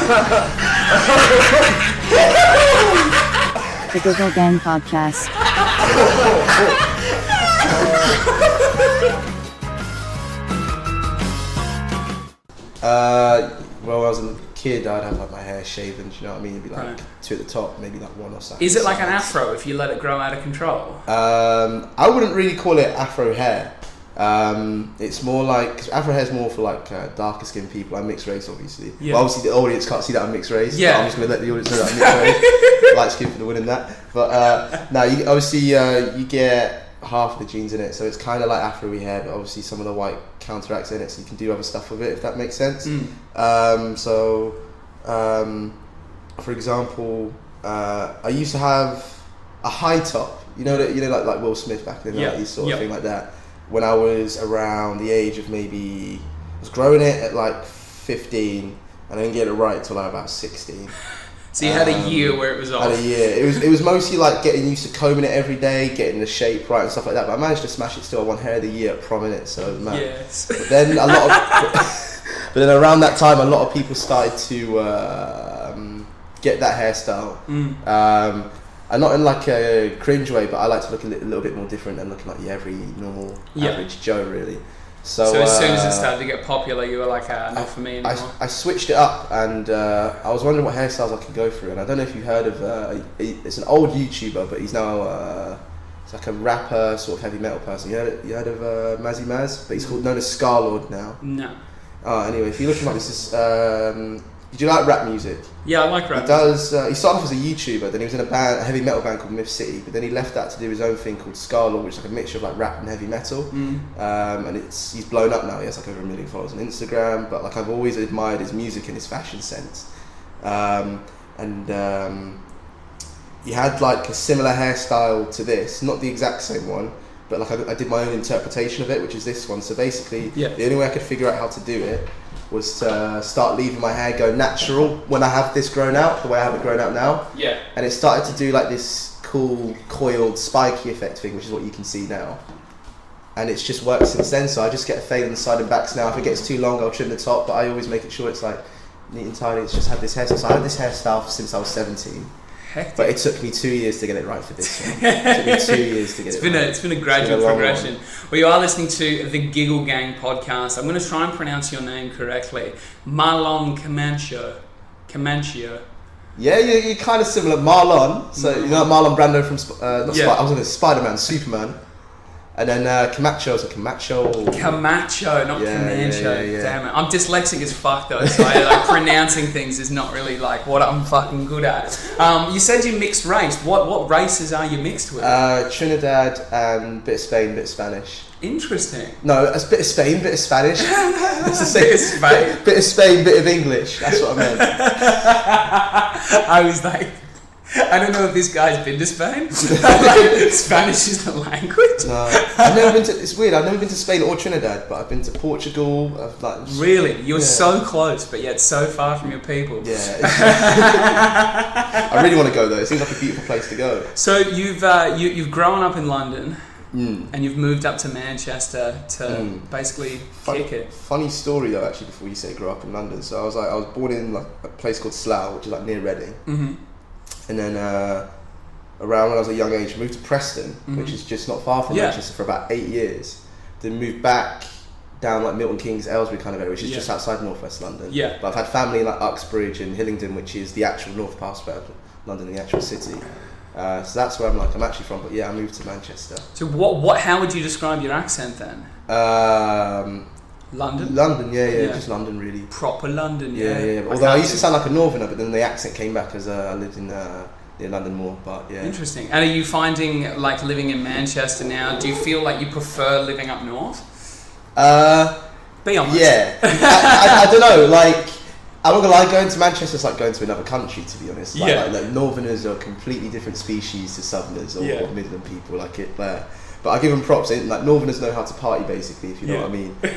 The Google Gang Podcast. Well, when I was a kid, I'd have like my hair shaven. Do you know what I mean? It'd be like Right. two at the top, maybe like one or something. Is it like an afro if you let it grow out of control? I wouldn't really call it afro hair. It's more like, 'cause afro hair is more for like darker skinned people. I'm mixed race, obviously. Yeah. Well, obviously the audience can't see that I'm mixed race. Yeah. But I'm just gonna let the audience know that I'm mixed race. Light skin for the win in that. But now you obviously you get half of the genes in it, so it's kind of like afro-y hair, but obviously some of the white counteracts in it, so you can do other stuff with it, if that makes sense. For example, I used to have a high top, like Will Smith back in the 90s, sort of thing like that. When I was around the age of maybe, I was growing it at like 15, and I didn't get it right until I was about 16. So you had a year where it was off. Had a year. It was mostly like getting used to combing it every day, getting the shape right and stuff like that. But I managed to smash it still. I won hair of the year at prominent, so it was mad. Yes. But then but then around that time, a lot of people started to get that hairstyle. And not in like a cringe way, but I like to look a little bit more different than looking like every normal average Joe, really. So as soon as it started to get popular, you were like, not for me anymore. I switched it up, and I was wondering what hairstyles I could go through. And I don't know if you heard of, it's an old YouTuber, but he's now it's like a rapper, sort of heavy metal person. You heard of Mazzy Maz? But he's known as Scarlord now. No. Anyway, if you look him up, this is. Did you like rap music? Yeah, I like rap. He does. He started off as a YouTuber, then he was in a heavy metal band called Myth City, but then he left that to do his own thing called Scarlord, which is like a mixture of like rap and heavy metal. And he's blown up now. He has like over 1 million followers on Instagram. But like I've always admired his music and his fashion sense. He had like a similar hairstyle to this, not the exact same one, but like I did my own interpretation of it, which is this one. So basically, the only way I could figure out how to do it was to start leaving my hair go natural when I have this grown out, the way I have it grown out now. Yeah. And it started to do like this cool coiled spiky effect thing, which is what you can see now. And it's just worked since then, so I just get a fade on the side and backs now. If it gets too long, I'll trim the top, but I always make it sure it's like neat and tidy. It's just had this hairstyle. So I had this hairstyle since I was 17. Hectic. But it took me 2 years to get it right for this one. It took me 2 years to get it right. It's been a gradual progression. Well, you are listening to the Giggle Gang podcast. I'm going to try and pronounce your name correctly. Marlon Camacho. Yeah, you're kind of similar. Marlon. So you know Marlon Brando from I was going to Spider-Man, Superman. And then Camacho, so Camacho, not Camacho. Yeah. Damn it. I'm dyslexic as fuck though, so like pronouncing things is not really like what I'm fucking good at. You said you mixed race. What races are you mixed with? Trinidad and bit of Spain, bit of Spanish. Interesting. No, it's a bit of Spain, bit of Spanish. It's the same. Bit of Spain. Bit of Spain, bit of English. That's what I meant. I was like, I don't know if this guy's been to Spain. Like, Spanish is the language. No, I've never been to. It's weird. I've never been to Spain or Trinidad, but I've been to Portugal. Really, you're so close, but yet so far from your people. Yeah. I really want to go though. It seems like a beautiful place to go. So you've grown up in London, and you've moved up to Manchester to basically kick it. Funny story though, actually. Before you say grow up in London, so I was born in like a place called Slough, which is like near Reading. And then around when I was a young age, moved to Preston, which is just not far from Manchester, for about 8 years. Then moved back down like Milton Keynes, Aylesbury kind of area, which is just outside northwest London. Yeah. But I've had family in like Uxbridge and Hillingdon, which is the actual north part of London, the actual city. So that's where I'm actually from. But yeah, I moved to Manchester. So what? How would you describe your accent then? London, yeah, just London really. Proper London, yeah. Although I used to sound like a northerner, but then the accent came back as I lived in near London more. But yeah. Interesting. And are you finding like living in Manchester now? Do you feel like you prefer living up north? Be honest. Yeah, I don't know. Like I'm not gonna lie, going to Manchester is like going to another country. To be honest, like Northerners are a completely different species to Southerners or Midland people. Like it there. But I give them props. Like Northerners know how to party, basically, if you know what I mean. But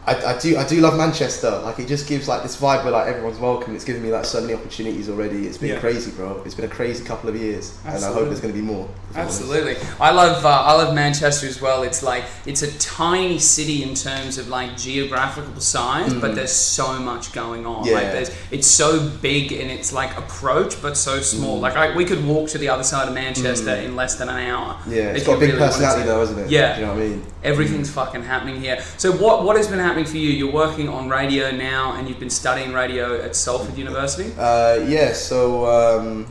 I do love Manchester. Like, it just gives like this vibe where like everyone's welcome. It's given me like so many opportunities already. It's been crazy, bro. It's been a crazy couple of years, and I hope there's going to be more. Absolutely, I love Manchester as well. It's like it's a tiny city in terms of like geographical size, but there's so much going on. Yeah. Like it's so big in its like approach, but so small. Like we could walk to the other side of Manchester in less than an hour. Yeah, it's got a big personality though, isn't it? Yeah, do you know what I mean? Everything's fucking happening here. So what has been happening for you? You're working on radio now, and you've been studying radio at Salford University. So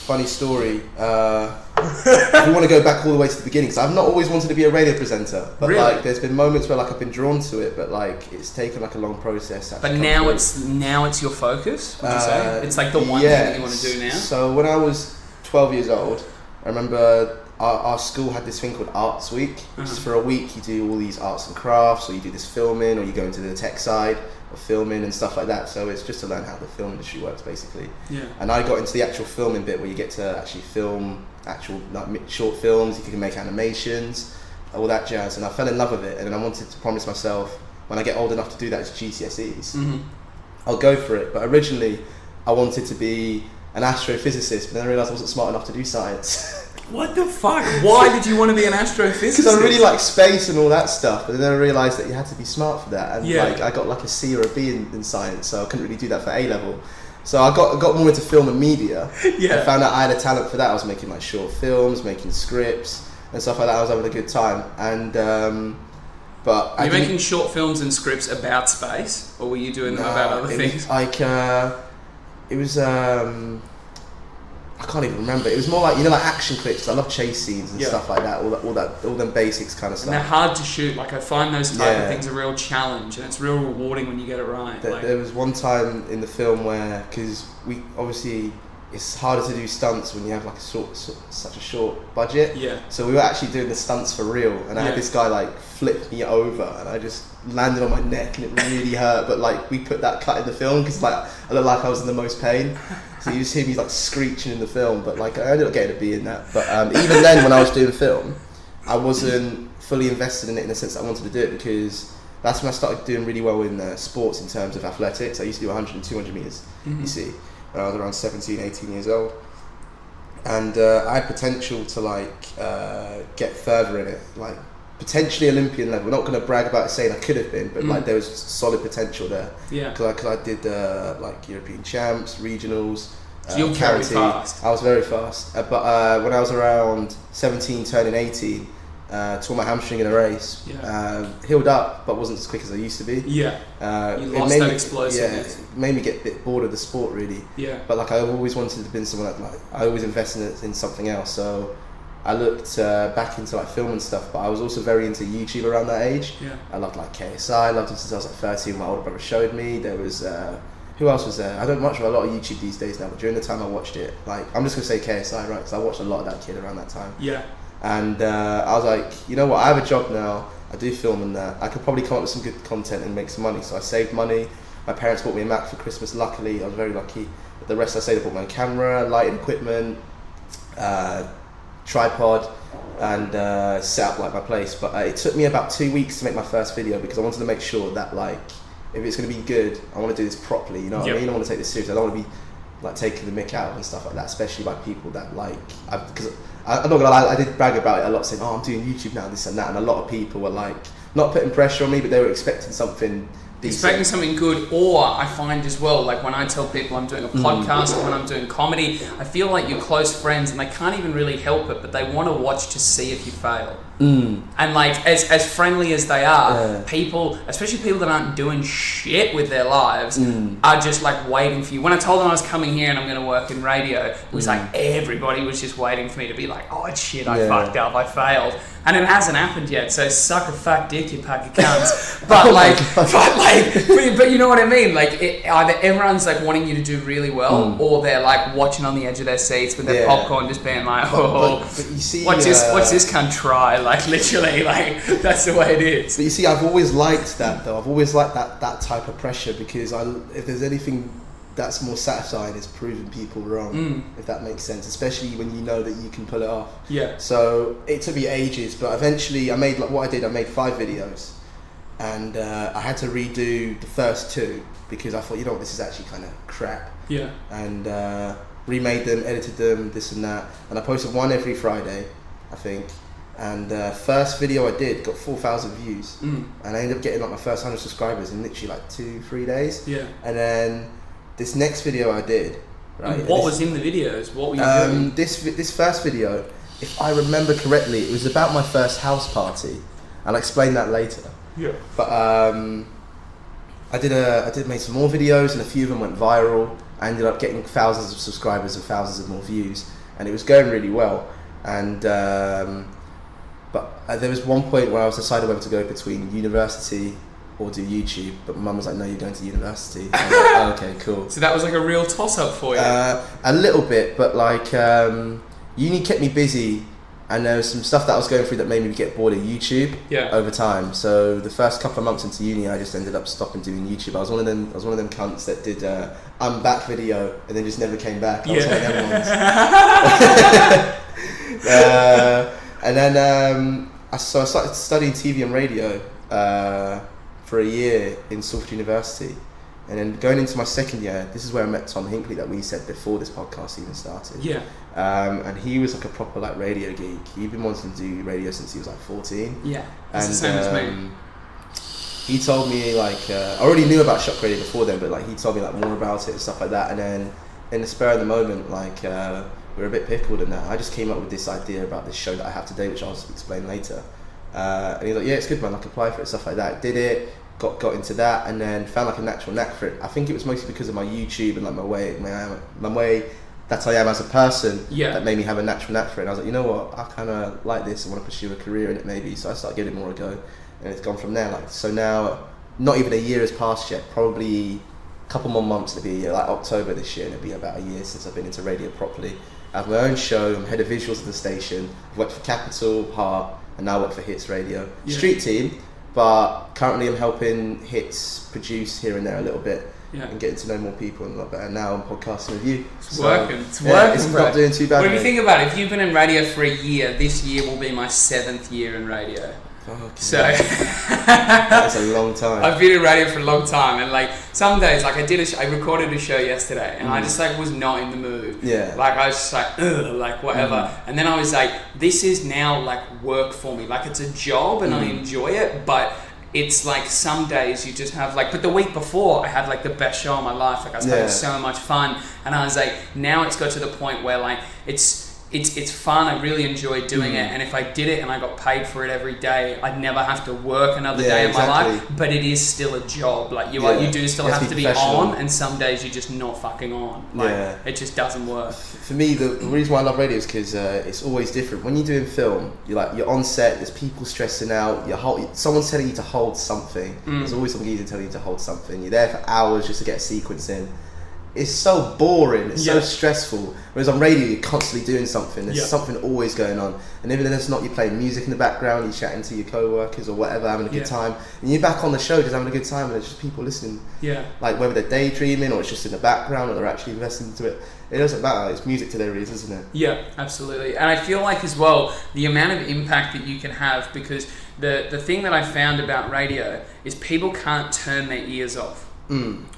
funny story. If you want to go back all the way to the beginning, because I've not always wanted to be a radio presenter, but really? like there's been moments where like I've been drawn to it, but like it's taken like a long process. But now it's your focus. Would you say it's like the one thing that you want to do now? So when I was 12 years old, I remember our school had this thing called Arts Week, which is for a week you do all these arts and crafts, or you do this filming, or you go into the tech side of filming and stuff like that. So it's just to learn how the film industry works, basically. Yeah. And I got into the actual filming bit where you get to actually film actual like short films. You can make animations, all that jazz. And I fell in love with it. And then I wanted to promise myself when I get old enough to do that as GCSEs, I'll go for it. But originally, I wanted to be an astrophysicist, but then I realised I wasn't smart enough to do science. What the fuck? Why did you want to be an astrophysicist? Because I really like space and all that stuff, but then I realised that you had to be smart for that, and like I got like a C or a B in science, so I couldn't really do that for A level. So I got more into film and media. I found out I had a talent for that. I was making like short films, making scripts and stuff like that. I was having a good time, and but were you making short films and scripts about space, or were you doing them about other things? Like it was. I can't even remember. It was more like, you know, like action clips. I love chase scenes and stuff like that. All them basics kind of stuff. And they're hard to shoot. Like I find those type of things a real challenge, and it's real rewarding when you get it right. There was one time in the film where, because we obviously it's harder to do stunts when you have like such a short budget. Yeah. So we were actually doing the stunts for real, and I had this guy like flip me over, and I just landed on my neck, and it really hurt. But like we put that cut in the film because like I looked like I was in the most pain. So you just hear me like screeching in the film, but like I ended up getting to be in that. But even then, when I was doing film, I wasn't fully invested in it in the sense that I wanted to do it, because that's when I started doing really well in sports in terms of athletics. I used to do 100 and 200 meters, you see, when I was around 17, 18 years old. And I had potential to like get further in it, like potentially Olympian level. Not going to brag about saying I could have been, but like there was solid potential there. Yeah. Because I did like European champs, regionals. So you're very fast. I was very fast. But when I was around 17, turning 18, tore my hamstring in a race. Yeah. Healed up, but wasn't as quick as I used to be. Yeah. You lost that explosiveness. Yeah, it made me get a bit bored of the sport, really. Yeah. But like I always wanted to be someone that like I always invested in something else. So I looked back into like film and stuff, but I was also very into YouTube around that age. Yeah. I loved like KSI. I loved it since I was like 13. My older brother showed me. There was who else was there? I don't watch a lot of YouTube these days now, but during the time I watched it, like I'm just gonna say KSI, right? Because I watched a lot of that kid around that time. Yeah. And I was like, you know what? I have a job now. I do film and that. I could probably come up with some good content and make some money. So I saved money. My parents bought me a Mac for Christmas. Luckily, I was very lucky. But the rest I saved, I bought my camera, lighting equipment, tripod, and set up like my place. But it took me about 2 weeks to make my first video, because I wanted to make sure that like if it's going to be good, I want to do this properly. You know what I mean? I want to take this seriously. I don't want to be like taking the mick out of and stuff like that, especially by people that like, because I'm not gonna lie, I did brag about it a lot, saying, oh, I'm doing YouTube now, this and that, and a lot of people were like not putting pressure on me, but they were expecting something decent. Expecting something good. Or I find as well, like when I tell people I'm doing a podcast or when I'm doing comedy, I feel like you're close friends and they can't even really help it, but they want to watch to see if you fail. And like as friendly as they are, people, especially people that aren't doing shit with their lives, are just like waiting for you. When I told them I was coming here and I'm going to work in radio, it was like everybody was just waiting for me to be like, oh it's shit, I fucked up, I failed. And it hasn't happened yet, so suck a fat dick, you pack of cunts. But but you know what I mean? Like either everyone's like wanting you to do really well, or they're like watching on the edge of their seats with their popcorn, just being like, oh, but you see, what's this cunt try? Like literally, like that's the way it is. But you see, I've always liked that though. I've always liked that type of pressure, because if there's anything that's more satisfying, is proving people wrong, if that makes sense, especially when you know that you can pull it off. Yeah. So it took me ages, but eventually I made like what I did. I made 5 videos, and I had to redo the first 2 because I thought, you know what, this is actually kind of crap. Yeah. And remade them, edited them, this and that, and I posted one every Friday, I think. And first video I did got 4,000 views, and I ended up getting like my first 100 subscribers in literally like 2-3 days. Yeah. And then this next video I did, right? And what was in the videos? What were you doing? This first video, if I remember correctly, it was about my first house party. I'll explain that later. Yeah. But I did make some more videos, and a few of them went viral. I ended up getting thousands of subscribers and thousands of more views, and it was going really well. And but there was one point where I was deciding whether to go between university or do YouTube, but my mum was like, no, you're going to university. I was like, oh, okay, cool. So that was like a real toss-up for you? A little bit, but like uni kept me busy, and there was some stuff that I was going through that made me get bored of YouTube over time. So the first couple of months into uni, I just ended up stopping doing YouTube. I was one of them cunts that did I'm back video and then just never came back. I was one of them ones. And then I started studying TV and radio for a year in Salford University, and then going into my second year, this is where I met Tom Hinkley that we said before this podcast even started. Yeah. And he was like a proper like radio geek. He'd been wanting to do radio since he was like 14. Yeah. That's the same as me. He told me like I already knew about shock radio before then, but like he told me like more about it and stuff like that. And then in the spur of the moment, like we're a bit pickled and that. I just came up with this idea about this show that I have today, which I'll explain later. And he's like, yeah, it's good, man. Like apply for it, stuff like that. Did it. Got into that, and then found like a natural knack for it. I think it was mostly because of my YouTube and like my way that I am as a person that made me have a natural knack for it. And I was like, you know what, I kind of like this. I want to pursue a career in it maybe. So I started giving it more a go, and it's gone from there. Like so now, not even a year has passed yet. Probably a couple more months. It'll be a year, like October this year, and it'll be about a year since I've been into radio properly. I have my own show. I'm head of visuals at the station. I've worked for Capital, Heart, and now I work for Hits Radio. Street team. But currently I'm helping Hits produce here and there a little bit and getting to know more people and a lot better. Now I'm podcasting with you. It's working. It's not doing too bad. What do you think about it? If you've been in radio for a year, this year will be my 7th year in radio. Okay. So that's a long time. I've been in radio for a long time, and like some days, like I recorded a show yesterday, and I just like was not in the mood. Yeah. Like I was just like, ugh, like whatever. And then I was like, this is now like work for me. Like it's a job, and I enjoy it, but it's like some days you just have like, but the week before I had like the best show of my life. Like I was having so much fun, and I was like, now it's got to the point where like it's fun. I really enjoy doing it, and if I did it and I got paid for it every day, I'd never have to work another day of my life. But it is still a job. Like you do still have to be on, and some days you're just not fucking on. Like it just doesn't work. For me, the reason why I love radio is because it's always different. When you're doing film, you're on set. There's people stressing out. Someone's telling you to hold something. There's always some geezer telling you to hold something. You're there for hours just to get a sequence in. It's so boring, it's so stressful. Whereas on radio, you're constantly doing something. There's something always going on. And even if it's not, you're playing music in the background, you're chatting to your co-workers or whatever, having a good time. And you're back on the show just having a good time, and there's just people listening. Yeah. Like whether they're daydreaming or it's just in the background or they're actually investing into it. It doesn't matter, it's music to their ears, isn't it? Yeah, absolutely. And I feel like as well, the amount of impact that you can have, because the thing that I found about radio is people can't turn their ears off.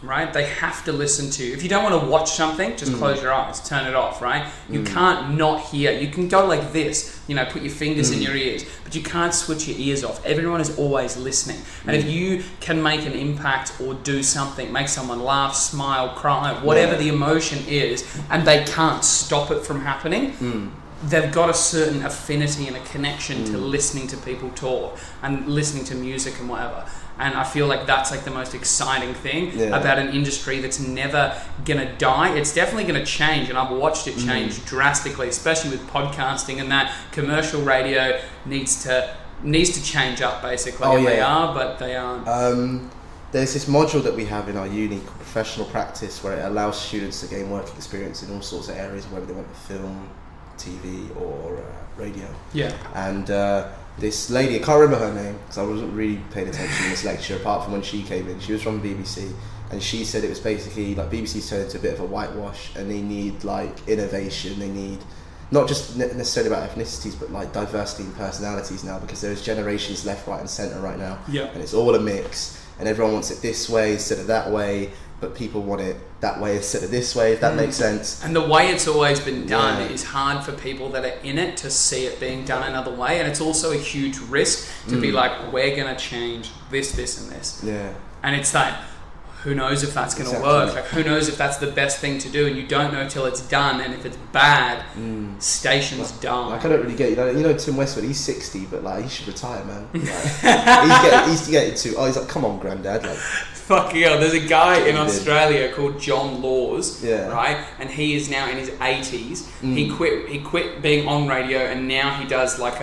Right? They have to listen to. If you don't want to watch something, just close your eyes, turn it off, right? You can't not hear. You can go like this, put your fingers in your ears, but you can't switch your ears off. Everyone is always listening. And if you can make an impact or do something, make someone laugh, smile, cry, whatever the emotion is, and they can't stop it from happening, they've got a certain affinity and a connection to listening to people talk and listening to music and whatever. And I feel like that's like the most exciting thing about an industry that's never gonna die. It's definitely gonna change, and I've watched it change drastically, especially with podcasting, and that commercial radio needs to change up basically. They are, but they aren't. There's this module that we have in our uni called professional practice, where it allows students to gain work experience in all sorts of areas, whether they want to film, TV, or radio. Yeah. And this lady, I can't remember her name because I wasn't really paying attention in this lecture apart from when she came in. She was from BBC, and she said it was basically like BBC's turned into a bit of a whitewash, and they need like innovation, they need not just necessarily about ethnicities, but like diversity in personalities now, because there's generations left, right and centre right now, and it's all a mix, and everyone wants it this way instead of that way, but people want it that way instead of this way, if that makes sense. And the way it's always been done is hard for people that are in it to see it being done another way, and it's also a huge risk to be like, we're going to change this and this. And it's like, who knows if that's going to work? Like, who knows if that's the best thing to do? And you don't know till it's done. And if it's bad, station's done. Like, I don't really get you know Tim Westwood. He's 60, but like he should retire, man. Like, he's getting too. Oh, he's like, come on, granddad. Like, fucking hell. There's a guy in Australia called John Laws, Yeah. right? And he is now in his 80s. He quit being on radio, and now he does like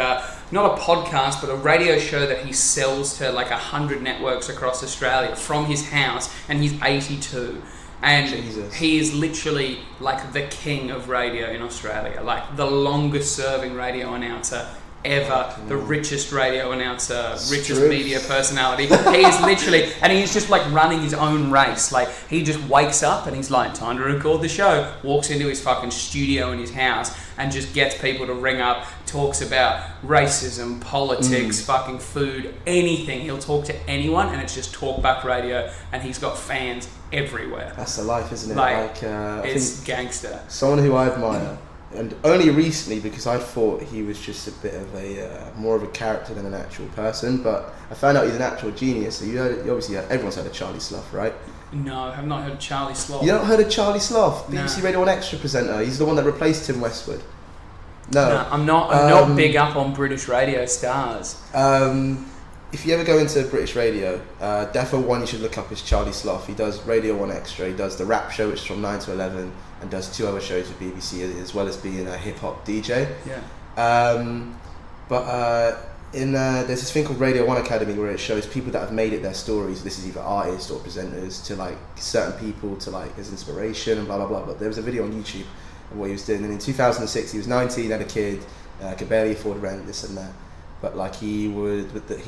not a podcast, but a radio show that he sells to like 100 networks across Australia from his house, and he's 82. And Jesus. he is literally like the king of radio in Australia, like the longest serving radio announcer ever, the richest radio announcer, richest media personality. He is literally, and he's just like running his own race. Like, he just wakes up and he's like, time to record the show, walks into his fucking studio in his house and just gets people to ring up, talks about racism, politics, fucking food, anything. He'll talk to anyone, and it's just talkback radio, and he's got fans everywhere. That's the life, isn't it? Like, I it's think gangster. someone who I admire, and only recently, because I thought he was just a bit of a more of a character than an actual person, but I found out he's an actual genius. So you obviously everyone's heard of Charlie Sloth, right? No, I have not heard of Charlie Sloth. You not heard of Charlie Sloth, BBC Nah. Radio 1 Extra presenter? He's the one that replaced Tim Westwood. No, I'm not big up on British radio stars. If you ever go into British radio, defo one you should look up is Charlie Sloth. He does Radio 1 Extra. He does the rap show, which is from 9 to 11, and does 2 other shows with BBC, as well as being a hip hop DJ. There's this thing called Radio 1 Academy, where it shows people that have made it their stories. This is either artists or presenters, to like certain people to like as inspiration and blah blah blah. But there was a video on YouTube of what he was doing, and in 2006 he was 19, had a kid, could barely afford rent, this and that. But like he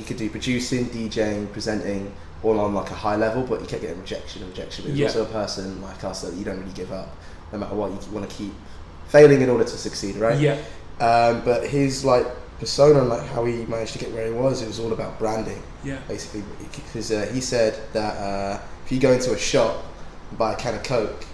could do producing, DJing, presenting, all on like a high level. But he kept getting rejection. But he was also a person like us that you don't really give up, no matter what. You want to keep failing in order to succeed, right? But his like persona and like how he managed to get where he was, it was all about branding. Basically, because he said that if you go into a shop and buy a can of Coke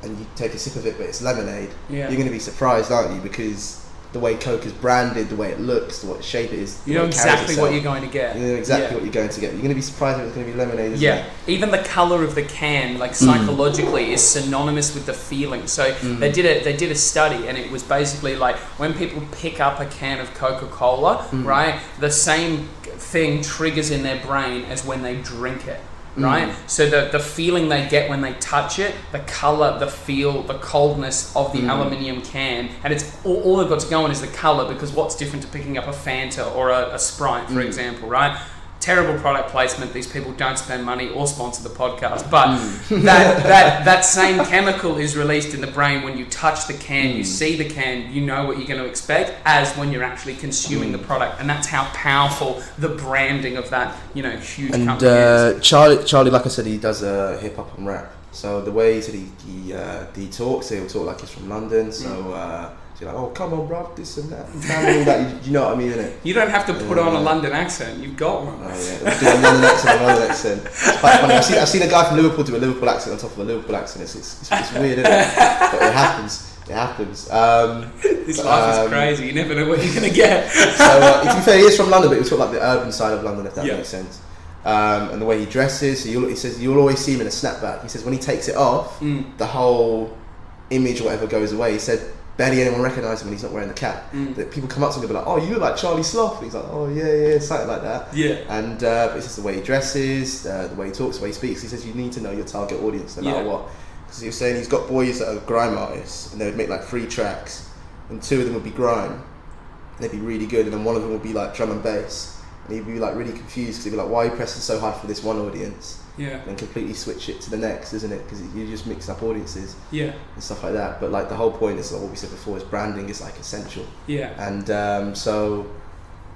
and you take a sip of it, but it's lemonade, you're going to be surprised, aren't you? Because the way Coke is branded, the way it looks, the shape it is, you know exactly what you're going to get. You know exactly what you're going to get. You're going to be surprised if it's going to be lemonade, isn't it? Even the colour of the can, like psychologically, is synonymous with the feeling. So they did a study, and it was basically like when people pick up a can of Coca-Cola, right, the same thing triggers in their brain as when they drink it. Right, so the feeling they get when they touch it, the colour, the feel, the coldness of the aluminium can, and it's all they've got to go on is the colour, because what's different to picking up a Fanta or a Sprite, for example, right? Terrible product placement. These people don't spend money or sponsor the podcast, but that same chemical is released in the brain when you touch the can, you see the can, you know what you're going to expect, as when you're actually consuming the product, and that's how powerful the branding of that huge company is. Charlie, like I said, he does hip hop and rap. So the way he said he talks, he'll talk like he's from London. So. You're like, oh, come on, bruv, this and that. All that, you know what I mean, innit? You don't have to put on a London accent. You've got one. Oh, yeah. Do a London accent. It's quite funny. I've seen a guy from Liverpool do a Liverpool accent on top of a Liverpool accent. It's weird, isn't it? But it happens. This life is crazy. You never know what you're going to get. So, to be fair, he is from London, but he was sort of like the urban side of London, if that makes sense. And the way he dresses, so he says you'll always see him in a snapback. He says when he takes it off, the whole image or whatever goes away. He said barely anyone recognises him when he's not wearing the cap. That people come up to him and be like, oh, you look like Charlie Sloth. And he's like, oh yeah, something like that. And but it's just the way he dresses, the way he talks, the way he speaks. He says you need to know your target audience no matter what. Because he was saying he's got boys that are grime artists, and they would make like 3 tracks, and 2 of them would be grime, and they'd be really good, and then one of them would be like drum and bass, and he'd be like really confused because he'd be like, why are you pressing so hard for this one audience? And completely switch it to the next, isn't it? Because you just mix up audiences and stuff like that. But like the whole point is like what we said before, is branding is like essential. And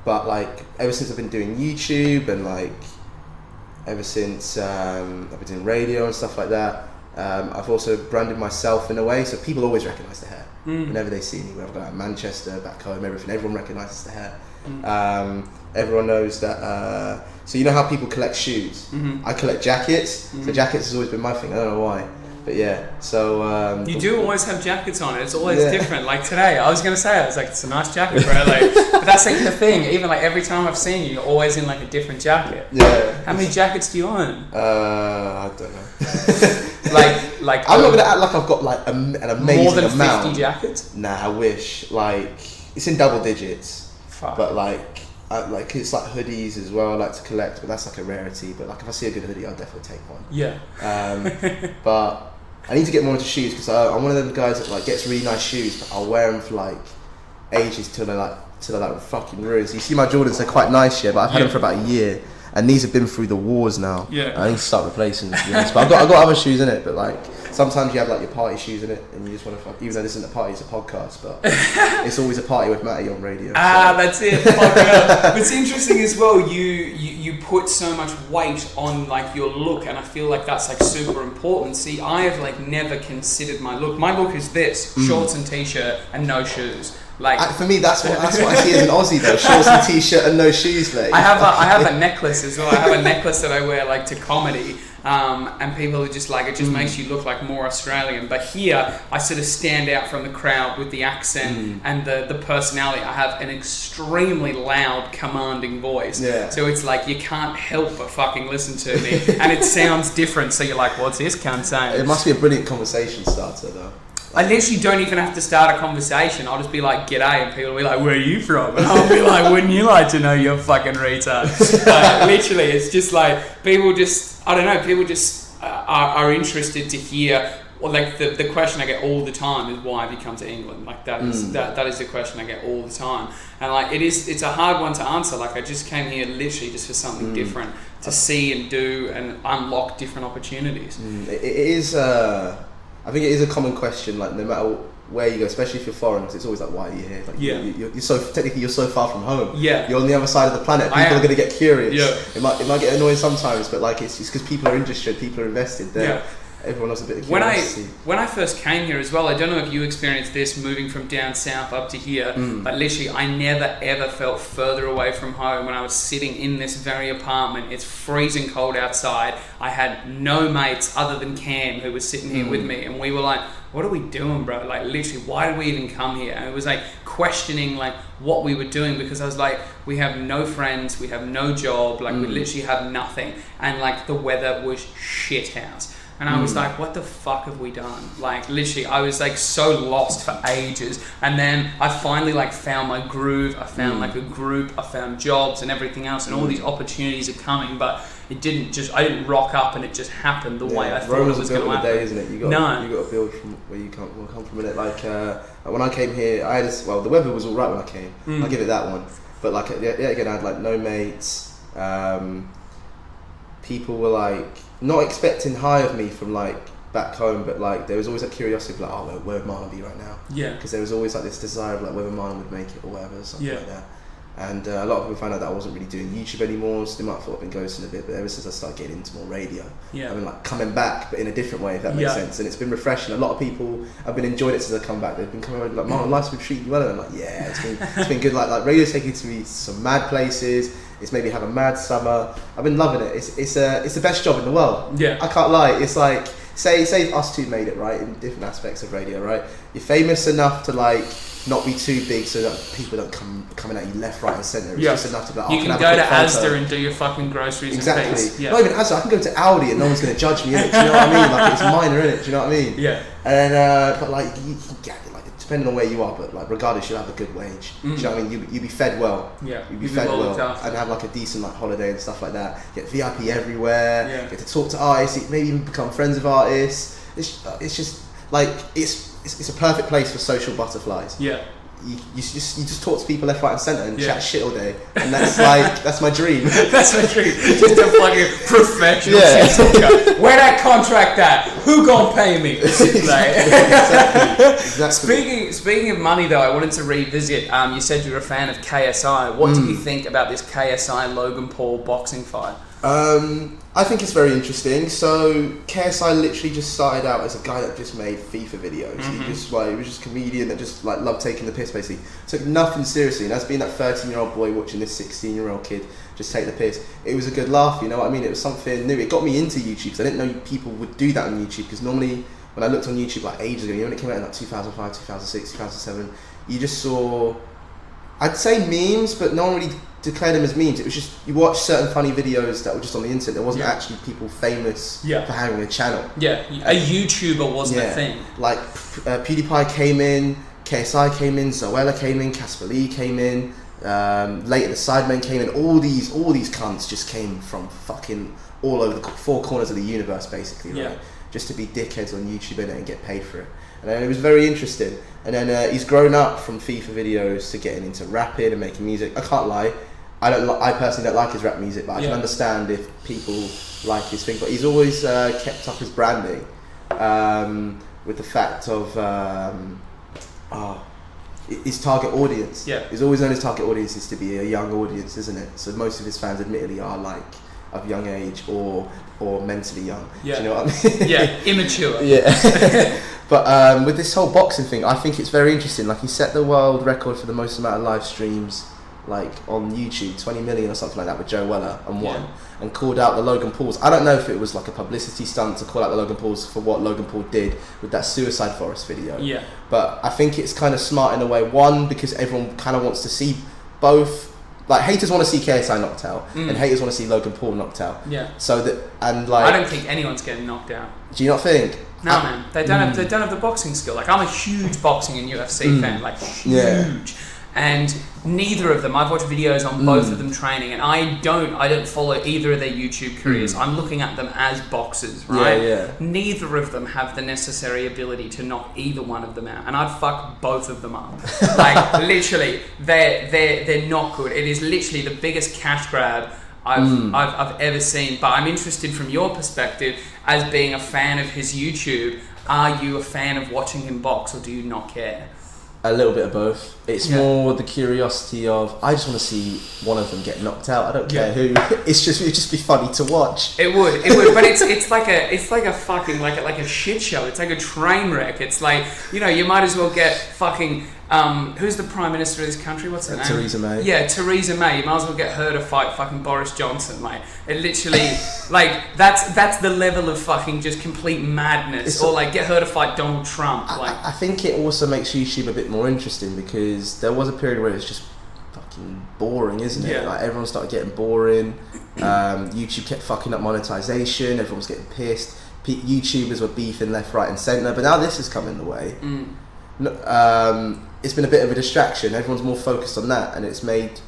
but like ever since I've been doing YouTube, and like ever since I've been doing radio and stuff like that, I've also branded myself in a way, so people always recognise the hair. Whenever they see me, whether I go out in Manchester, back home, everyone recognises the hair. Everyone knows that. So you know how people collect shoes? I collect jackets. So jackets has always been my thing. I don't know why, but yeah. So you do always have jackets on. It's always different. Like today, I was gonna say, I was like, it's a nice jacket, bro. Like, but that's like the thing. Even like every time I've seen you, you're always in like a different jacket. Yeah. How many jackets do you own? I don't know. like I'm not gonna act like I've got like an amazing more than amount. 50 jackets. Nah, I wish. Like it's in double digits. Fuck. But like it's like hoodies as well. I like to collect, but that's like a rarity. But like if I see a good hoodie, I'll definitely take one. Yeah. But I need to get more into shoes because I'm one of them guys that like gets really nice shoes, but I'll wear them for like ages till they're like fucking ruined. So you see my Jordans, they're quite nice, but I've had them for about a year, and these have been through the wars now. Yeah. I need to start replacing them, to be honest. But I've got other shoes in it, but like sometimes you have like your party shoes in it, and you just want to fuck. Even though this isn't a party, it's a podcast, but it's always a party with Matty on radio. That's it. But it's interesting as well. You put so much weight on like your look, and I feel like that's like super important. See, I have like never considered my look. My look is this: shorts and t-shirt and no shoes. Like for me, that's what I see as an Aussie though. Shorts and t-shirt and no shoes, mate. I have a necklace as well. I have a necklace that I wear like to comedy. And people are just like, it just makes you look like more Australian. But here, I sort of stand out from the crowd with the accent and the personality. I have an extremely loud, commanding voice. Yeah. So it's like, you can't help but fucking listen to me. And it sounds different, so you're like, what's this cunt saying? It must be a brilliant conversation starter, though. I literally don't even have to start a conversation. I'll just be like, g'day, and people will be like, where are you from? And I'll be like, wouldn't you like to know you're fucking retard? Literally, it's just like, people just, I don't know, people just are interested to hear, or like the question I get all the time is, why have you come to England? Like that is the question I get all the time. And like, it's a hard one to answer. Like I just came here literally just for something different, to see and do and unlock different opportunities. It is... I think it is a common question, like no matter where you go, especially if you're foreign, because it's always like, why are you here? Like, you're so technically you're so far from home. Yeah, you're on the other side of the planet. People are going to get curious. Yeah, it might get annoying sometimes, but like it's because people are interested, people are invested. Everyone has a bit of curiosity. When I first came here as well, I don't know if you experienced this moving from down south up to here, but literally I never ever felt further away from home when I was sitting in this very apartment. It's freezing cold outside. I had no mates other than Cam who was sitting here with me, and we were like, what are we doing, bro? Like literally, why did we even come here? And it was like questioning like what we were doing, because I was like, we have no friends, we have no job, like we literally have nothing, and like the weather was shit house. And I was like, what the fuck have we done? Like, literally, I was like so lost for ages. And then I finally like found my groove. I found like a group. I found jobs and everything else. And all these opportunities are coming. But I didn't rock up and it just happened the way I thought it was going to happen. Day, isn't it? You got to build from where you come from. In it. Like when I came here, the weather was all right when I came. I'll give it that one. But like, again, I had like no mates. People were like, not expecting high of me from like back home, but like there was always that curiosity of like, oh, where would Marlon be right now? Yeah. Because there was always like this desire of like whether Marlon would make it or whatever, something like that. And a lot of people found out that I wasn't really doing YouTube anymore, so they might have thought I've been ghosting a bit, but ever since I started getting into more radio, I've been like coming back, but in a different way, if that makes sense. And it's been refreshing. A lot of people have been enjoying it since I come back. They've been coming around like, Marlon, life's been treating you well, and I'm like, yeah, it's been good. Like radio's taking to me some mad places. It's made me have a mad summer. I've been loving it. It's the best job in the world. Yeah. I can't lie. It's like, say us two made it, right, in different aspects of radio, right? You're famous enough to like not be too big so that people don't coming at you left, right and centre. It's just enough to be like, you can go to Asda and do your fucking groceries. Exactly. Not even Asda. I can go to Aldi and no one's going to judge me in it. Do you know what I mean? Like it's minor in it. Do you know what I mean? Yeah. And but like you can get it, like depending on where you are, but like regardless, you'll have a good wage. Do you know what I mean? You'll be fed well. Yeah. You'll be fed well and have like a decent like holiday and stuff like that. Get VIP everywhere. Yeah. Get to talk to artists. Maybe even become friends with artists. It's just like it's a perfect place for social butterflies. Yeah. You just talk to people left, right and centre and chat shit all day, and that's like that's my dream. That's my dream. Just a fucking professional shit talker. Where that contract at? Who gon' pay me? Exactly. Speaking of money though, I wanted to revisit. You said you were a fan of KSI. What do you think about this KSI Logan Paul boxing fight? I think it's very interesting. So KSI literally just started out as a guy that just made FIFA videos. He was just a comedian that just like loved taking the piss. Basically, took nothing seriously. And as being that 13-year-old boy watching this 16-year-old kid just take the piss, it was a good laugh. You know what I mean? It was something new. It got me into YouTube because I didn't know people would do that on YouTube. Because normally when I looked on YouTube like ages ago, when it came out in like 2005, 2006, 2007, you just saw, I'd say memes, but no one really declared them as memes. It was just, you watch certain funny videos that were just on the internet. There wasn't actually people famous for having a channel. Yeah, a YouTuber wasn't a thing. Like PewDiePie came in, KSI came in, Zoella came in, Casper Lee came in, later the Sidemen came in. All these cunts just came from fucking all over the four corners of the universe, basically, right? Just to be dickheads on YouTube and get paid for it. And it was very interesting. And then he's grown up from FIFA videos to getting into rapping and making music. I can't lie, I personally don't like his rap music, but I can understand if people like his thing. But he's always kept up his branding with the fact of his target audience. He's always known his target audience is to be a young audience, isn't it? So most of his fans, admittedly, are like of young age or mentally young. Do you know what I mean? Immature. But with this whole boxing thing, I think it's very interesting. Like, he set the world record for the most amount of live streams, like on YouTube, 20 million or something like that, with Joe Weller, and won, and called out the Logan Pauls. I don't know if it was like a publicity stunt to call out the Logan Pauls for what Logan Paul did with that Suicide Forest video. But I think it's kind of smart in a way. One, because everyone kind of wants to see both. Like, haters want to see KSI knocked out, and haters want to see Logan Paul knocked out. So that, and like, I don't think anyone's getting knocked out. Do you not think? No, man. They don't have the boxing skill. Like, I'm a huge boxing and UFC fan, like huge. And neither of them, I've watched videos on both of them training, and I don't follow either of their YouTube careers. I'm looking at them as boxers, right? Neither of them have the necessary ability to knock either one of them out, and I'd fuck both of them up. Like, literally, they're not good. It is literally the biggest cash grab I've ever seen. But I'm interested from your perspective as being a fan of his YouTube. Are you a fan of watching him box, or do you not care? A little bit of both. It's more the curiosity of, I just want to see one of them get knocked out. I don't care who. It'd just be funny to watch. It would. But it's like a fucking like a shit show. It's like a train wreck. It's like, you know, you might as well get fucking who's the Prime Minister of this country? What's her name? Theresa May. Yeah, Theresa May. You might as well get her to fight fucking Boris Johnson, mate. It literally, like, that's the level of fucking just complete madness. Or like, get her to fight Donald Trump. I think it also makes YouTube a bit more interesting, because there was a period where it's just fucking boring, isn't it? Like, everyone started getting boring. YouTube kept fucking up monetization. Everyone was getting pissed. YouTubers were beefing left, right, and centre. But now this is coming the way. It's been a bit of a distraction. Everyone's more focused on that, and it's made,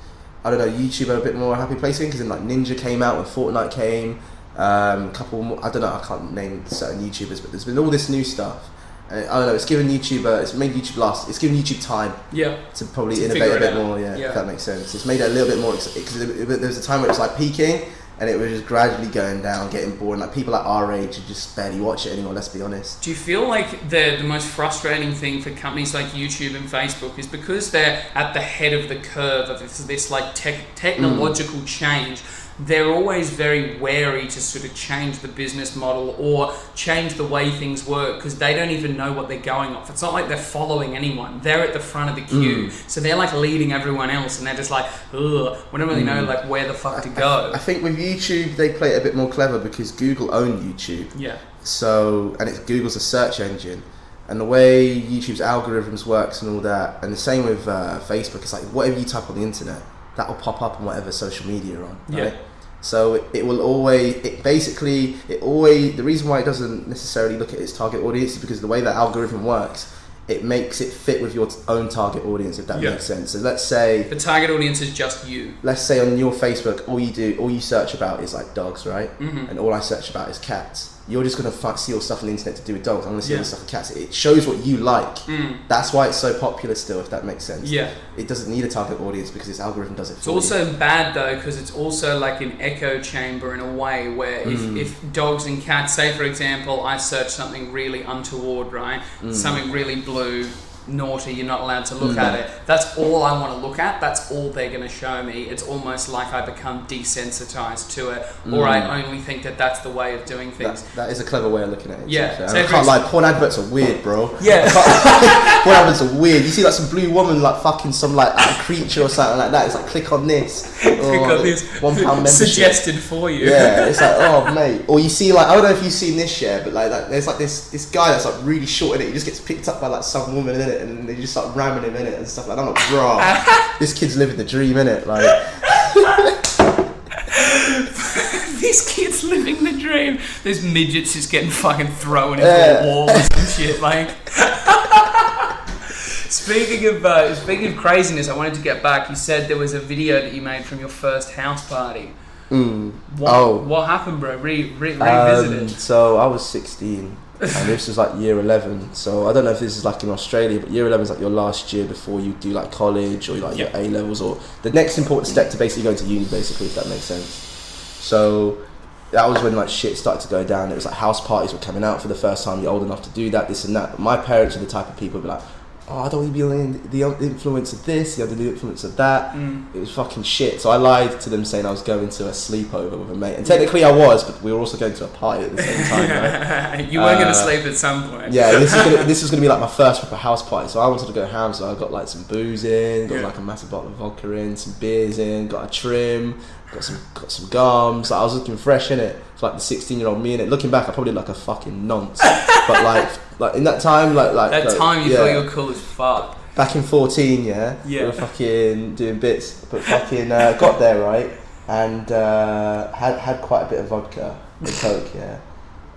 I don't know, YouTube a bit more a happy place, because then like Ninja came out when Fortnite came, couple more, I don't know, I can't name certain YouTubers, but there's been all this new stuff, and I don't know, it's given YouTuber, it's made YouTube last, it's given YouTube time to probably innovate a bit more, if that makes sense. It's made it a little bit more, because there was a time where it was like peaking, and it was just gradually going down, getting boring. Like, people at our age just barely watch it anymore, let's be honest. Do you feel like the most frustrating thing for companies like YouTube and Facebook is because they're at the head of the curve of this like technological change, they're always very wary to sort of change the business model or change the way things work, because they don't even know what they're going off. It's not like they're following anyone. They're at the front of the queue. So they're like leading everyone else, and they're just like, ugh, we don't really know like where the fuck to go. I think with YouTube, they play it a bit more clever, because Google own YouTube. So, and Google's a search engine. And the way YouTube's algorithms works and all that, and the same with Facebook, it's like whatever you type on the internet, that will pop up on whatever social media you're on, right? So it will always, the reason why it doesn't necessarily look at its target audience is because the way that algorithm works, it makes it fit with your own target audience, if that makes sense. So let's say the target audience is just you. Let's say on your Facebook, all you search about is like dogs, right? And all I search about is cats. You're just going to see all stuff on the internet to do with dogs. I'm going to see all the stuff with cats. It shows what you like. That's why it's so popular still, if that makes sense. It doesn't need a target audience because its algorithm does it for you. It's also bad though, because it's also like an echo chamber in a way where if dogs and cats, say for example, I search something really untoward, right? Something really blue, naughty, you're not allowed to look at it. That's all I want to look at. That's all they're going to show me. It's almost like I become desensitized to it, or I only think that that's the way of doing things. That is a clever way of looking at it. Yeah. So I can't lie, porn adverts are weird, bro. Yeah. Porn adverts are weird. You see like some blue woman like fucking some like creature or something like that. It's like click on this. Click on this. £1 membership. Suggested for you. Yeah, it's like, oh mate. Or you see like, I don't know if you've seen this shit, but like there's like this guy that's like really short in it. He just gets picked up by like some woman in it, and they just start ramming him in it and stuff like that. I'm like, bro, this kid's living the dream in it. Like, this kid's living the dream. There's midgets just getting fucking thrown into the walls and shit. Like, speaking of craziness, I wanted to get back. You said there was a video that you made from your first house party. What happened, bro? Revisit it. So I was 16. And this was like year 11, so I don't know if this is like in Australia, but year 11 is like your last year before you do like college or like your A-levels, or the next important step to basically going to uni, basically, if that makes sense. So that was when like shit started to go down. It was like house parties were coming out for the first time. You're old enough to do that, this and that. But my parents are the type of people who be like, oh, I don't want to be under the influence of this, you're under the influence of that. It was fucking shit. So I lied to them saying I was going to a sleepover with a mate. And technically I was, but we were also going to a party at the same time, right? You were going to sleep at some point. Yeah, this was going to be like my first proper house party. So I wanted to go ham, so I got like some booze in, got like a massive bottle of vodka in, some beers in, got a trim, got some gums. Like, I was looking fresh in it. For like the 16-year-old me in it. Looking back, I probably look like a fucking nonce. But like in that time, like that time you thought you were cool as fuck. Back in 14, we were fucking doing bits, but fucking got there, right, and had quite a bit of vodka and coke,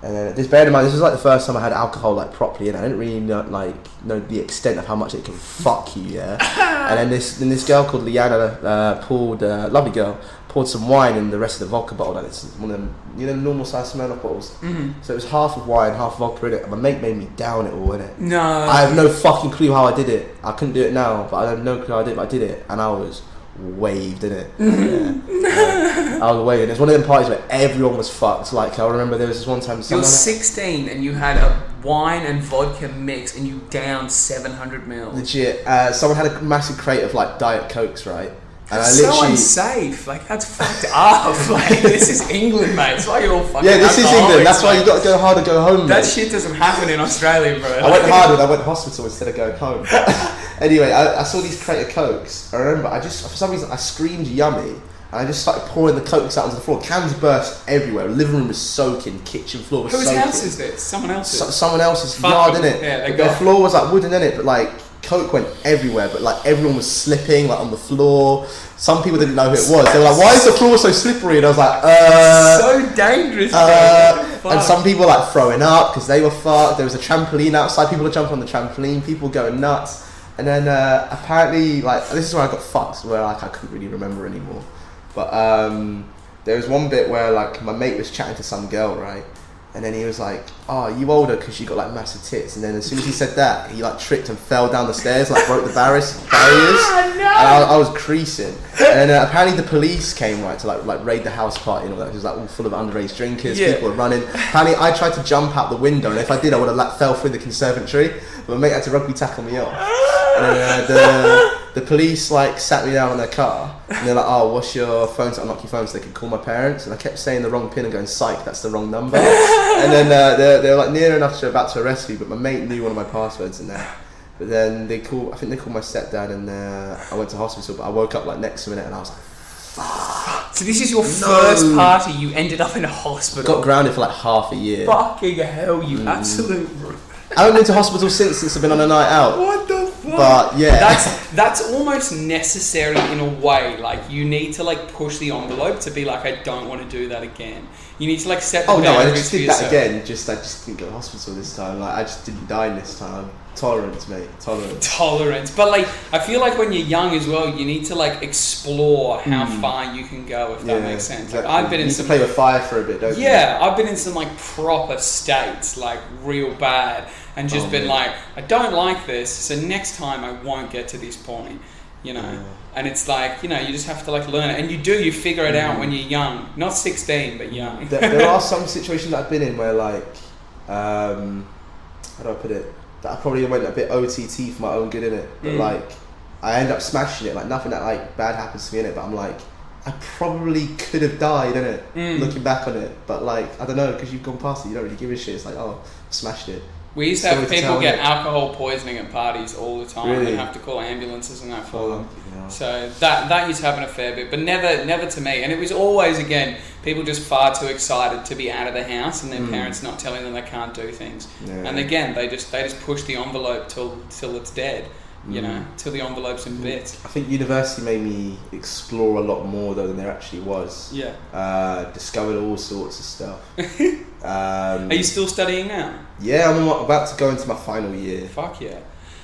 and then just bear in mind, this was like the first time I had alcohol like properly, and I didn't really know the extent of how much it can fuck you, and then this girl called Liana poured, lovely girl, poured some wine in the rest of the vodka bottle, and it's one of them, normal size Smirnoff bottles. So it was half of wine, half vodka in it, and my mate made me down it all in it. No. I have no fucking clue how I did it. I couldn't do it now, but I have no clue how I did it, but I did it, and I was waved in it. I was waving. It's one of them parties where everyone was fucked. Like, I remember there was this one time you're 16 and you had a wine and vodka mix and you downed 700 ml. Legit. Someone had a massive crate of like Diet Cokes, right? And it's so unsafe. Like, that's fucked up. Like, this is England, mate. That's why you're all fucking this is England. That's why you got to go hard or go home, mate. That shit doesn't happen in Australia, bro. I went hard and I went to hospital instead of going home. Anyway, I saw these crate of Cokes. I remember, for some reason, I screamed yummy. And I just started pouring the Cokes out onto the floor. Cans burst everywhere. Living room was soaking. Kitchen floor was soaking. Whose house is this? Someone else's? Someone else's yard, innit? Yeah, their floor was like wooden, innit? But like, Coke went everywhere, but like everyone was slipping like on the floor. Some people didn't know who it was. They were like, "Why is the floor so slippery?" And I was like, so dangerous, bro. And some people like throwing up because they were fucked. There was a trampoline outside. People were jumping on the trampoline. People going nuts. And then apparently, like, this is where I got fucked, where like I couldn't really remember anymore. But there was one bit where like my mate was chatting to some girl, right? And then he was like, "Oh, you older because you got like massive tits." And then as soon as he said that, he like tripped and fell down the stairs, like broke the barriers. And I was creasing. And then apparently the police came, right, to like raid the house party and all that. It was like all full of underage drinkers. People were running. Apparently I tried to jump out the window, and if I did, I would have like fell through the conservatory. But my mate had to rugby tackle me off. And then the police like sat me down in their car, and they're like, "Oh, what's your phone to unlock your phone so they could call my parents?" And I kept saying the wrong pin and going, "Psych, that's the wrong number." And then they were like near enough to about to arrest me, but my mate knew one of my passwords in there. But then I think they called my stepdad, and I went to hospital. But I woke up like next minute, and I was like, "Fuck!" So this is your first party. You ended up in a hospital. Got grounded for like half a year. Fucking hell, you absolute. I haven't been to hospital since I've been on a night out. What the fuck? But yeah, that's almost necessary in a way. Like, you need to like push the envelope to be like, I don't want to do that again. You need to like set the boundaries. Oh no, I just did that yourself. again. I just didn't go to hospital this time. Like, I just didn't die this time. Tolerance, mate. Tolerance. But like, I feel like when you're young as well, you need to like explore how far you can go, if that makes sense. Exactly. Like, I've been you in need some to play with fire for a bit, don't you? Yeah, I've been in some like proper states, like real bad, and just been like, I don't like this, so next time I won't get to this point, you know. Yeah. And it's like, you know, you just have to like learn it, and you figure it out when you're young, not 16, but young. There are some situations that I've been in where like, how do I put it? that I probably went a bit OTT for my own good in it. But like, I end up smashing it. Like nothing that like bad happens to me in it. But I'm like, I probably could have died in it. Looking back on it, but like I don't know, because you've gone past it, you don't really give a shit. It's like, oh, I smashed it. We used to have people get alcohol poisoning at parties all the time Really? and have to call ambulances and that for them. Yeah. So that used to happen a fair bit, but never to me. And it was always, again, people just far too excited to be out of the house and their parents not telling them they can't do things. Yeah. And again, they just push the envelope till it's dead. You know, till the envelope's in bits. I think university made me explore a lot more though than there actually was. Yeah. Discovered all sorts of stuff. Are you still studying now? Yeah, I'm about to go into my final year. Fuck yeah.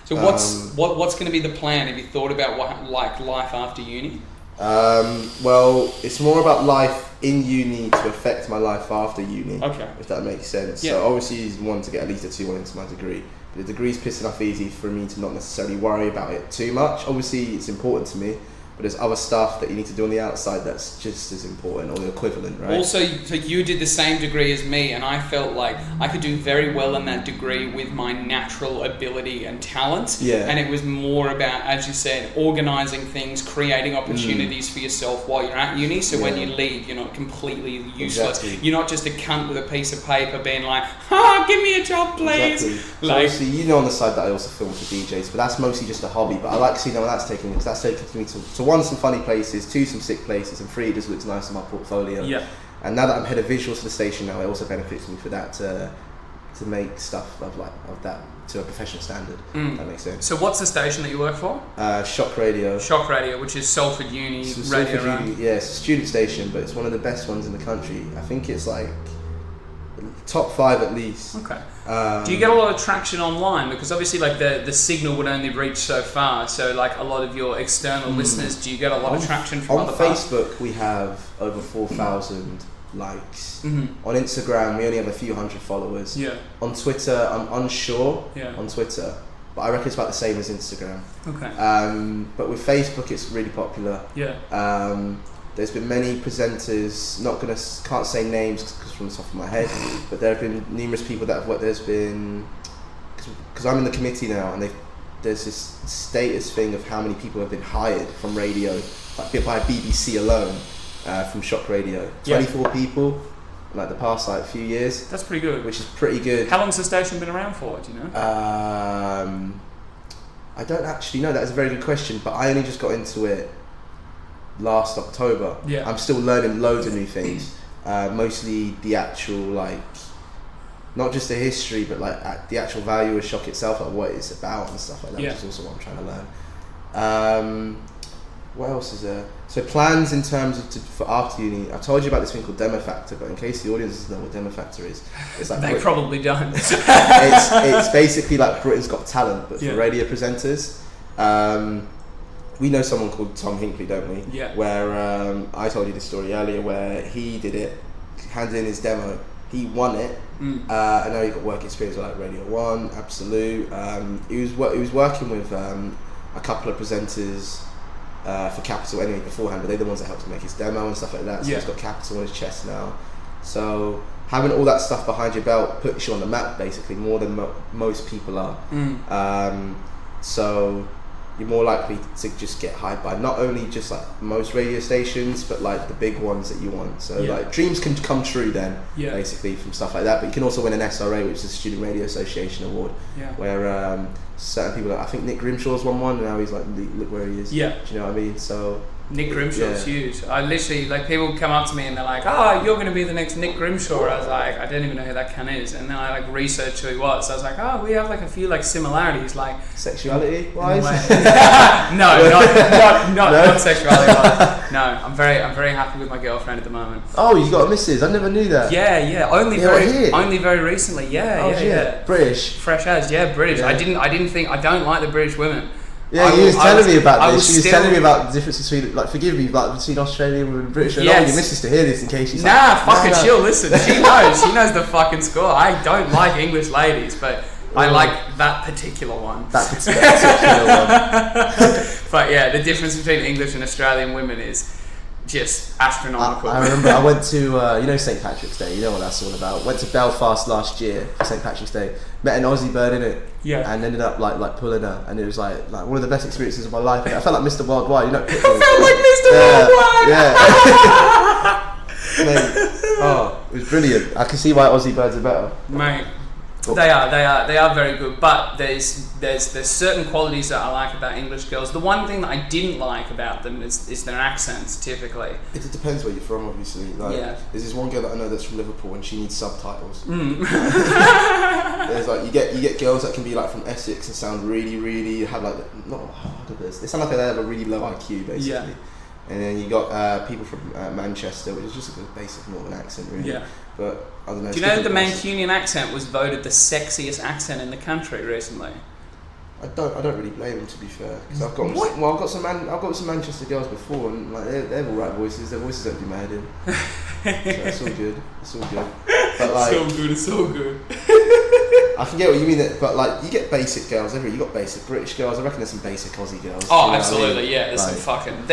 So what's going to be the plan? Have you thought about what like life after uni? Well, it's more about life in uni to affect my life after uni. Okay. If that makes sense. Yeah. So obviously you want to get at least a 2-1 into my degree. But the degree's pissed enough easy for me to not necessarily worry about it too much. Obviously it's important to me, but there's other stuff that you need to do on the outside that's just as important or the equivalent, right? Also, so you did the same degree as me, and I felt like I could do very well in that degree with my natural ability and talent. Yeah. And it was more about, as you said, organising things, creating opportunities for yourself while you're at uni. So when you leave, you're not completely useless. Exactly. You're not just a cunt with a piece of paper being like, give me a job, please. Exactly. So Like, obviously, you know, on the side that I also film for DJs, but that's mostly just a hobby. But I like seeing where that's taking me, because that's taking me to one, some funny places, 2, some sick places, and 3, it just looks nice in my portfolio. yeah. And now that I'm head of visuals for the station now, it also benefits me for that to make stuff of that to a professional standard. If that makes sense. So what's the station that you work for? Shock Radio. Shock Radio, which is Salford Uni So radio. Salford Uni, yeah, it's a student station, but it's one of the best ones in the country. I think it's like top 5 at least. Okay. Do you get a lot of traction online? Because obviously, like the signal would only reach so far. So, like a lot of your external listeners, do you get a lot of traction from on other parts? Facebook, we have over 4,000 likes. On Instagram, we only have a few hundred followers. Yeah. On Twitter, I'm unsure. Yeah. On Twitter, but I reckon it's about the same as Instagram. Okay. But with Facebook, it's really popular. Yeah. There's been many presenters. Can't say names because from the top of my head, but there have been numerous people that have worked. There's been, because I'm in the committee now, and there's this status thing of how many people have been hired from radio, like by BBC alone, from Shock Radio. 24 people, in like the past like few years. That's pretty good. Which is pretty good. How long's the station been around for? Do you know? I don't actually know. That is a very good question, but I only just got into it last October. Yeah. I'm still learning loads of new things. Mostly the actual, like, not just the history, but like the actual value of Shock itself, like what it's about and stuff like that, which is also what I'm trying to learn. What else is there? So plans in terms of for after uni. I told you about this thing called Demo Factor, but in case the audience doesn't know what Demo Factor is, it's like They probably don't. it's basically like Britain's Got Talent, but for radio presenters. We know someone called Tom Hinkley, don't we? Yeah. Where I told you this story earlier, where he did it, handed in his demo, he won it. I know he got work experience with like Radio 1, Absolute. He was working with a couple of presenters for Capital anyway beforehand, but they're the ones that helped him make his demo and stuff like that. So he's got Capital on his chest now. So having all that stuff behind your belt puts you on the map basically more than most people are. So you're more likely to just get hired by not only just like most radio stations, but like the big ones that you want. So like dreams can come true then, basically from stuff like that. But you can also win an SRA, which is a Student Radio Association award, where certain people, I think Nick Grimshaw's won one, and now he's like, look where he is. Yeah. Do you know what I mean? So Nick Grimshaw's huge. I literally, like, people come up to me and they're like, "Oh, you're going to be the next Nick Grimshaw." I was like, I didn't even know who that cunt is. And then I like researched who he was. So I was like, oh, we have like a few like similarities, like sexuality wise. No, not sexuality wise. No, I'm very happy with my girlfriend at the moment. Oh, you got a missus? I never knew that. Yeah. Only very recently. Yeah. British. Fresh as, British. Yeah. I don't like the British women. Yeah, you was telling me about this. She was telling me about the difference between, like, forgive me, like between Australian and British. And your missus to hear this in case she's she'll listen. She knows the fucking score. I don't like English ladies, but I like that particular one. That particular one. But yeah, the difference between English and Australian women is just astronomical. I remember I went to St. Patrick's Day. You know what that's all about. Went to Belfast last year for St. Patrick's Day. Met an Aussie bird in it. Yeah. And ended up like pulling her, and it was like one of the best experiences of my life. I felt like Mr. Worldwide. You know. I felt like Mr. Worldwide. Mate, it was brilliant. I can see why Aussie birds are better. Mate. They are very good, but there's certain qualities that I like about English girls. The one thing that I didn't like about them is their accents, typically. It depends where you're from, obviously. Like, yeah. There's this one girl that I know that's from Liverpool, and she needs subtitles. There's like you get girls that can be like from Essex and sound really have like they sound like they have a really low IQ basically. Yeah. And then you got people from Manchester, which is just a basic northern accent, really. Yeah. But I don't know. Do you know that the Mancunian accent was voted the sexiest accent in the country recently? I don't really blame them, to be fair, because I've got some Manchester girls before, and like they're all right voices. Their voices don't do my head in. So it's all good. But like, it's all good. I can get what you mean, but like you get basic girls everywhere. You got basic British girls. I reckon there's some basic Aussie girls. Oh, you know absolutely, what I mean? yeah. There's like, some fucking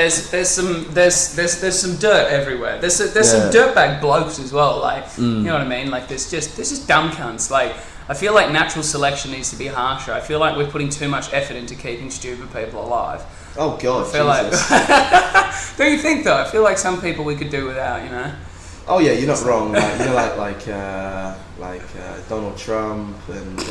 there's some dirt everywhere. There's some dirtbag blokes as well. Like you know what I mean? Like there's just dumb cunts. Like I feel like natural selection needs to be harsher. I feel like we're putting too much effort into keeping stupid people alive. Oh God, I feel Jesus. like. Don't you think though? I feel like some people we could do without. You know. Oh yeah, you're not wrong. Like, you know, like Donald Trump and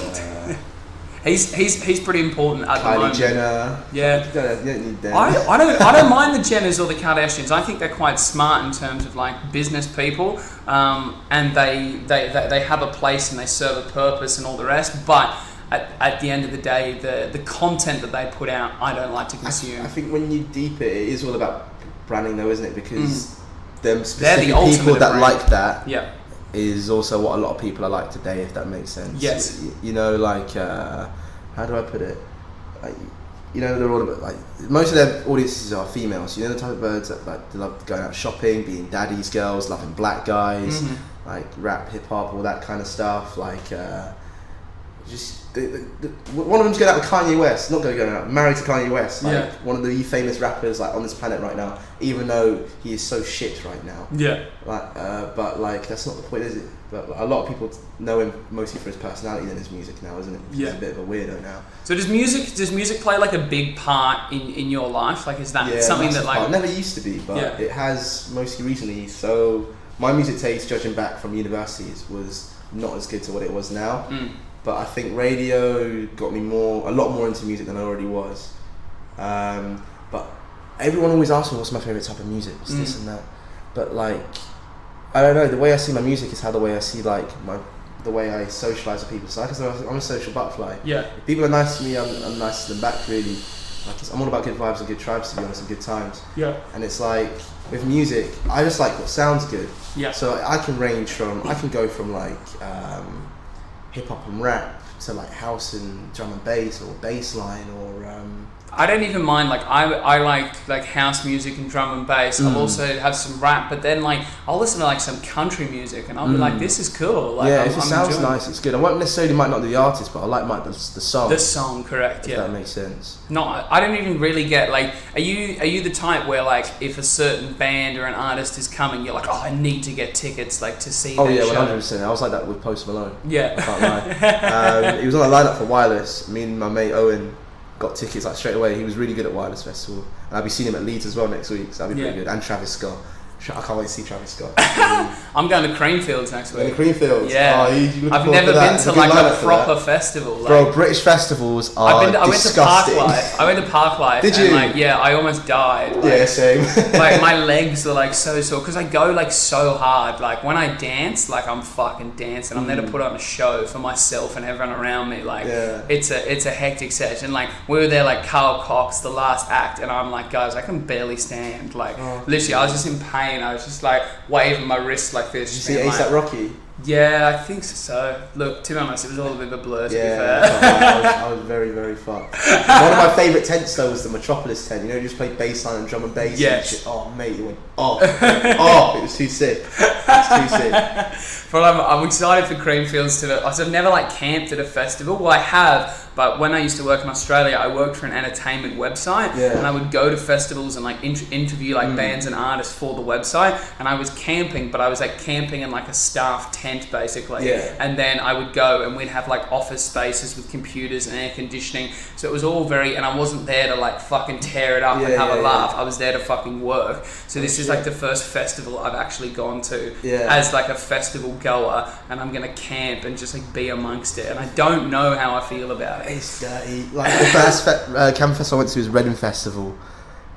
he's pretty important at the moment. Kylie Jenner. Yeah. You don't need them. I don't mind the Jenners or the Kardashians. I think they're quite smart in terms of like business people, and they have a place and they serve a purpose and all the rest. But at the end of the day, the content that they put out, I don't like to consume. I think when you deep it is all about branding, though, isn't it? Because them They're specific the ultimate people that brand. like that. Yeah. Is also what a lot of people are like today, if that makes sense. Yes. You know, like how do I put it? Like, you know, they're all about, like, most of their audiences are females. You know, the type of birds that like they love going out shopping, being daddy's girls, loving black guys, like rap, hip hop, all that kind of stuff. Like just one of them's going out with Kanye West, not going out, married to Kanye West, like one of the famous rappers like on this planet right now, even though he is so shit right now. Yeah. Like, but like that's not the point, is it? But a lot of people know him mostly for his personality than his music now, isn't it? Yeah. He's a bit of a weirdo now. So does music play like a big part in your life? Like is that something that like part. It never used to be, but it has mostly recently. So my music taste, judging back from universities, was not as good to what it was now. But I think radio got me a lot more into music than I already was. But everyone always asks me what's my favourite type of music, it's this and that. But like, I don't know, the way I see my music is how the way I see like the way I socialise with people. So like I said, I'm a social butterfly. Yeah. If people are nice to me, I'm nice to them back, really. Like, I'm all about good vibes and good tribes, to be honest, and good times. Yeah. And it's like, with music, I just like what sounds good. Yeah. So I can go from like hip hop and rap to like house and drum and bass, or bass line, or I don't even mind, like I like house music and drum and bass. I'll also have some rap, but then like I'll listen to like some country music and I'll be like, this is cool. Like, yeah, if it sounds nice, it's good. I won't necessarily might not do the artist, but I like the song. The song, correct? If that makes sense. No, I don't even really get like. Are you the type where like if a certain band or an artist is coming, you're like, oh, I need to get tickets like to see. Oh their yeah, show. 100%. I was like that with Post Malone. Yeah, I can't lie. He was on the lineup for Wireless. Me and my mate Owen got tickets like straight away. He was really good at Wireless Festival, and I'll be seeing him at Leeds as well next week, so that'll be pretty good. And Travis Scott. I can't wait to see Travis Scott. I'm going to Creamfields next week. Creamfields? Yeah. Oh, you I've never been to like a proper festival. Like, bro, British festivals are disgusting. I went to Parklife. Did you? And, like, yeah, I almost died. Like, yeah, same. Like my legs are like so sore because I go like so hard. Like when I dance, like I'm fucking dancing. I'm there to put on a show for myself and everyone around me. Like it's a hectic session. Like we were there like Carl Cox, the last act, and I'm like, guys, I can barely stand. Like literally, I was just in pain. I was just like waving my wrist like this. Did you see A$AP Rocky? Yeah, I think so. Look, to be honest, it was all a bit of a blur, to be fair. I was very, very fucked. One of my favourite tents though was the Metropolis tent. You know, you just played bass line and drum and bass. Yes. And shit. Oh mate, it went it was too sick. It was too sick. But I'm excited for Creamfields to. I've never like camped at a festival. Well, I have, but when I used to work in Australia, I worked for an entertainment website, and I would go to festivals and like interview like bands and artists for the website. And I was camping, but I was like camping in like a staff tent basically. Yeah. And then I would go and we'd have like office spaces with computers and air conditioning. So it was all very. And I wasn't there to like fucking tear it up and have a laugh. I was there to fucking work. So this is like the first festival I've actually gone to as like a festival goer, and I'm gonna camp and just like be amongst it, and I don't know how I feel about it. It's dirty. Like the first camp festival I went to was Reading Festival,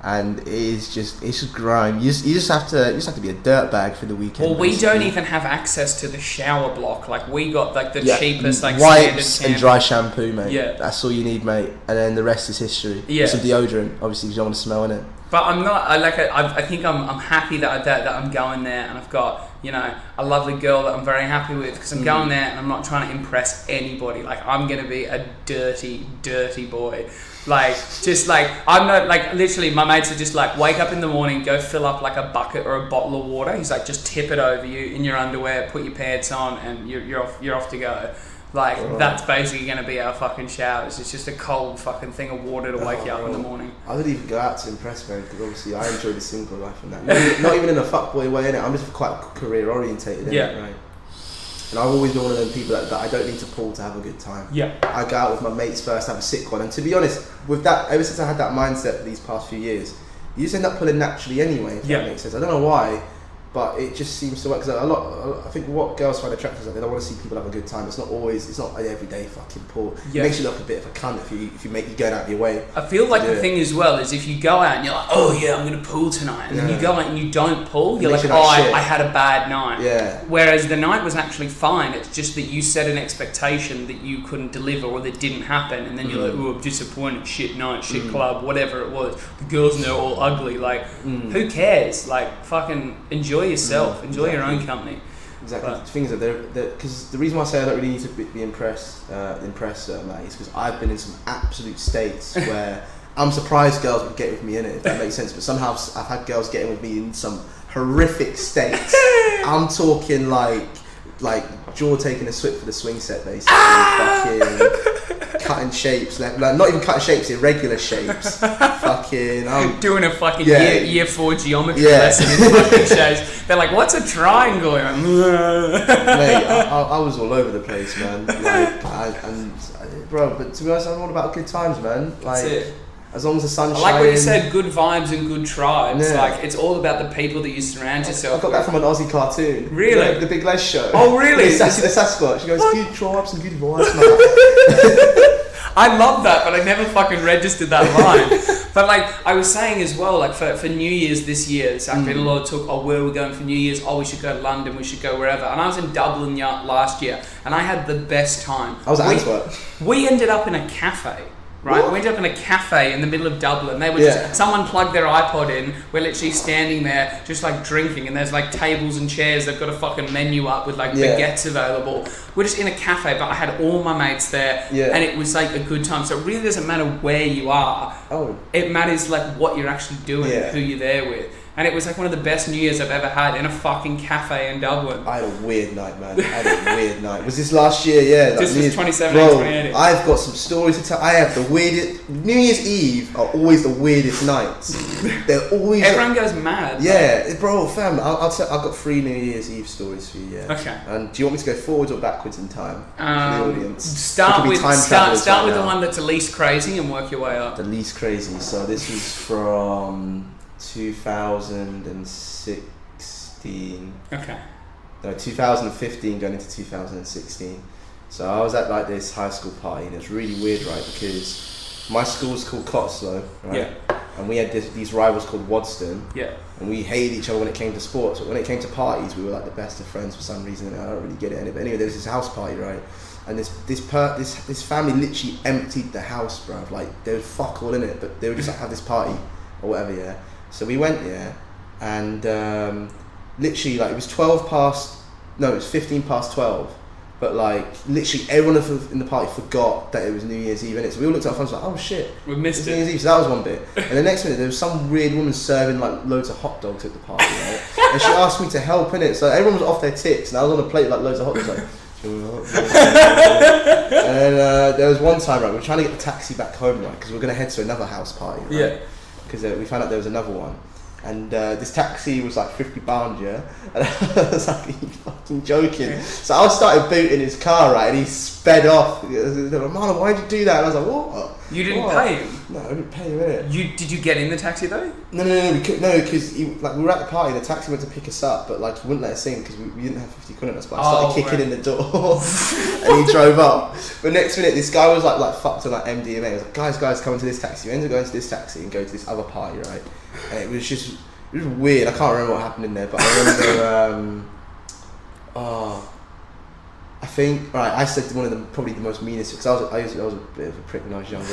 and it's just grime. You just have to be a dirtbag for the weekend. Well, we don't even have access to the shower block. Like we got like the cheapest like wipes and dry shampoo, mate. Yeah, that's all you need, mate. And then the rest is history. Yeah, some deodorant, obviously, because you don't want to smell in it. But I'm not. I think I'm happy that I'm going there, and I've got a lovely girl that I'm very happy with, because I'm going there and I'm not trying to impress anybody. Like I'm gonna be a dirty boy. Like just like I'm not like literally. My mates are just like wake up in the morning, go fill up like a bucket or a bottle of water. He's like just tip it over you in your underwear, put your pants on, and you're off to go. Like, that's basically going to be our fucking showers. It's just a cold fucking thing of water to wake you up in the morning. I don't even go out to impress me, because obviously I enjoy the single life and that. Not even in a fuckboy way, innit? I'm just quite career orientated, innit? Right? And I've always been one of them people that I don't need to pull to have a good time. Yeah. I go out with my mates first, have a sick one. And to be honest, with that, ever since I had that mindset for these past few years, you just end up pulling naturally anyway, if that makes sense. I don't know why, but it just seems to work. Because I think what girls find attractive is that they don't want to see people have a good time. It's not an everyday fucking pull. It makes you look a bit of a cunt if you going out of your way. I feel like the thing as well is if you go out and you're like, oh yeah, I'm going to pull tonight, and then you go out and you don't pull, you're like, I had a bad night. Yeah. Whereas the night was actually fine. It's just that you set an expectation that you couldn't deliver or that didn't happen, and then you're like, oh, I'm disappointed. Shit night, shit club, whatever it was. The girls are all ugly. Like, who cares? Like, fucking enjoy yourself, enjoy your own company. Exactly. The things that because the reason why I say I don't really need to be impressed, Matt, is because I've been in some absolute states where I'm surprised girls would get with me in it, if that makes sense. But somehow I've had girls getting with me in some horrific states. I'm talking like jaw taking a swip for the swing set, basically. Fucking cutting shapes, like not even cutting shapes, irregular shapes. Fucking doing a fucking year 4 geometry lesson in fucking shapes. They're like, what's a triangle? Like, mate, I was all over the place, man. Bro, but to be honest, I'm all about good times, man. Like, that's it. As long as the sun's shining. I like what you said, good vibes and good tribes. Yeah. Like, it's all about the people that you surround yourself with. I got that from an Aussie cartoon. Really? You know, the Big Les show. Oh, really? The Sasquatch. She goes, good tribes and good vibes. I love that, but I never fucking registered that line. But like I was saying as well, like for New Year's this year, there's been a lot of talk, where are we going for New Year's? Oh, we should go to London, we should go wherever. And I was in Dublin last year, and I had the best time. I was at Antwerp. We ended up in a cafe. Right, we ended up in a cafe in the middle of Dublin. They were just, someone plugged their iPod in. We're literally standing there, just like drinking, and there's like tables and chairs. They've got a fucking menu up with like baguettes available. We're just in a cafe, but I had all my mates there, and it was like a good time. So it really doesn't matter where you are. Oh, it matters like what you're actually doing, who you're there with. And it was like one of the best New Year's I've ever had in a fucking cafe in Dublin. I had a weird night, man. Was this last year? Yeah. This was 2017, 2018. I've got some stories to tell. I have the weirdest... New Year's Eve are always the weirdest nights. They're always... Everyone goes mad. Yeah. Bro, fam, I've got 3 New Year's Eve stories for you, Okay. And do you want me to go forwards or backwards in time for the audience? Start with the one that's the least crazy and work your way up. The least crazy. So this was from... 2016. Okay. No, 2015 going into 2016. So I was at like this high school party, and it's really weird, right? Because my school's called Cottesloe, right? Yeah. And we had these rivals called Wadston. Yeah. And we hated each other when it came to sports, but when it came to parties, we were like the best of friends for some reason. And I don't really get it. But anyway, there was this house party, right? And this family literally emptied the house, bro. Like there was fuck all in it, but they would just like have this party or whatever, yeah. So we went there, and literally, like, it was 12 past No, it was 15 past 12. But like literally everyone in the party forgot that it was New Year's Eve, innit? So we all looked at our phones like, oh shit, we missed it. New Year's Eve. So that was one bit. And the next minute there was some weird woman serving like loads of hot dogs at the party, right? And she asked me to help, innit? So everyone was off their tits, and I was on a plate with like loads of hot dogs, like. And there was one time, right, we were trying to get the taxi back home, right, because we were going to head to another house party, right? Yeah. Because we found out there was another one. And this taxi was like £50, yeah? And I was like, are you fucking joking? So I started booting his car, right, and he sped off. They were like, Marlon, why'd you do that? And I was like, what? You didn't pay him? No, I didn't pay him, innit? Did you get in the taxi though? No, because like, we were at the party, the taxi went to pick us up, but like he wouldn't let us in because we didn't have 50 quid on us. But I started kicking in the door and he drove up. But next minute, this guy was like fucked on like MDMA. He was like, guys, come into this taxi. We ended up going to this taxi and go to this other party, right? And it was weird. I can't remember what happened in there, but I remember. I think I said one of them probably the most meanest because I was a bit of a prick when I was younger.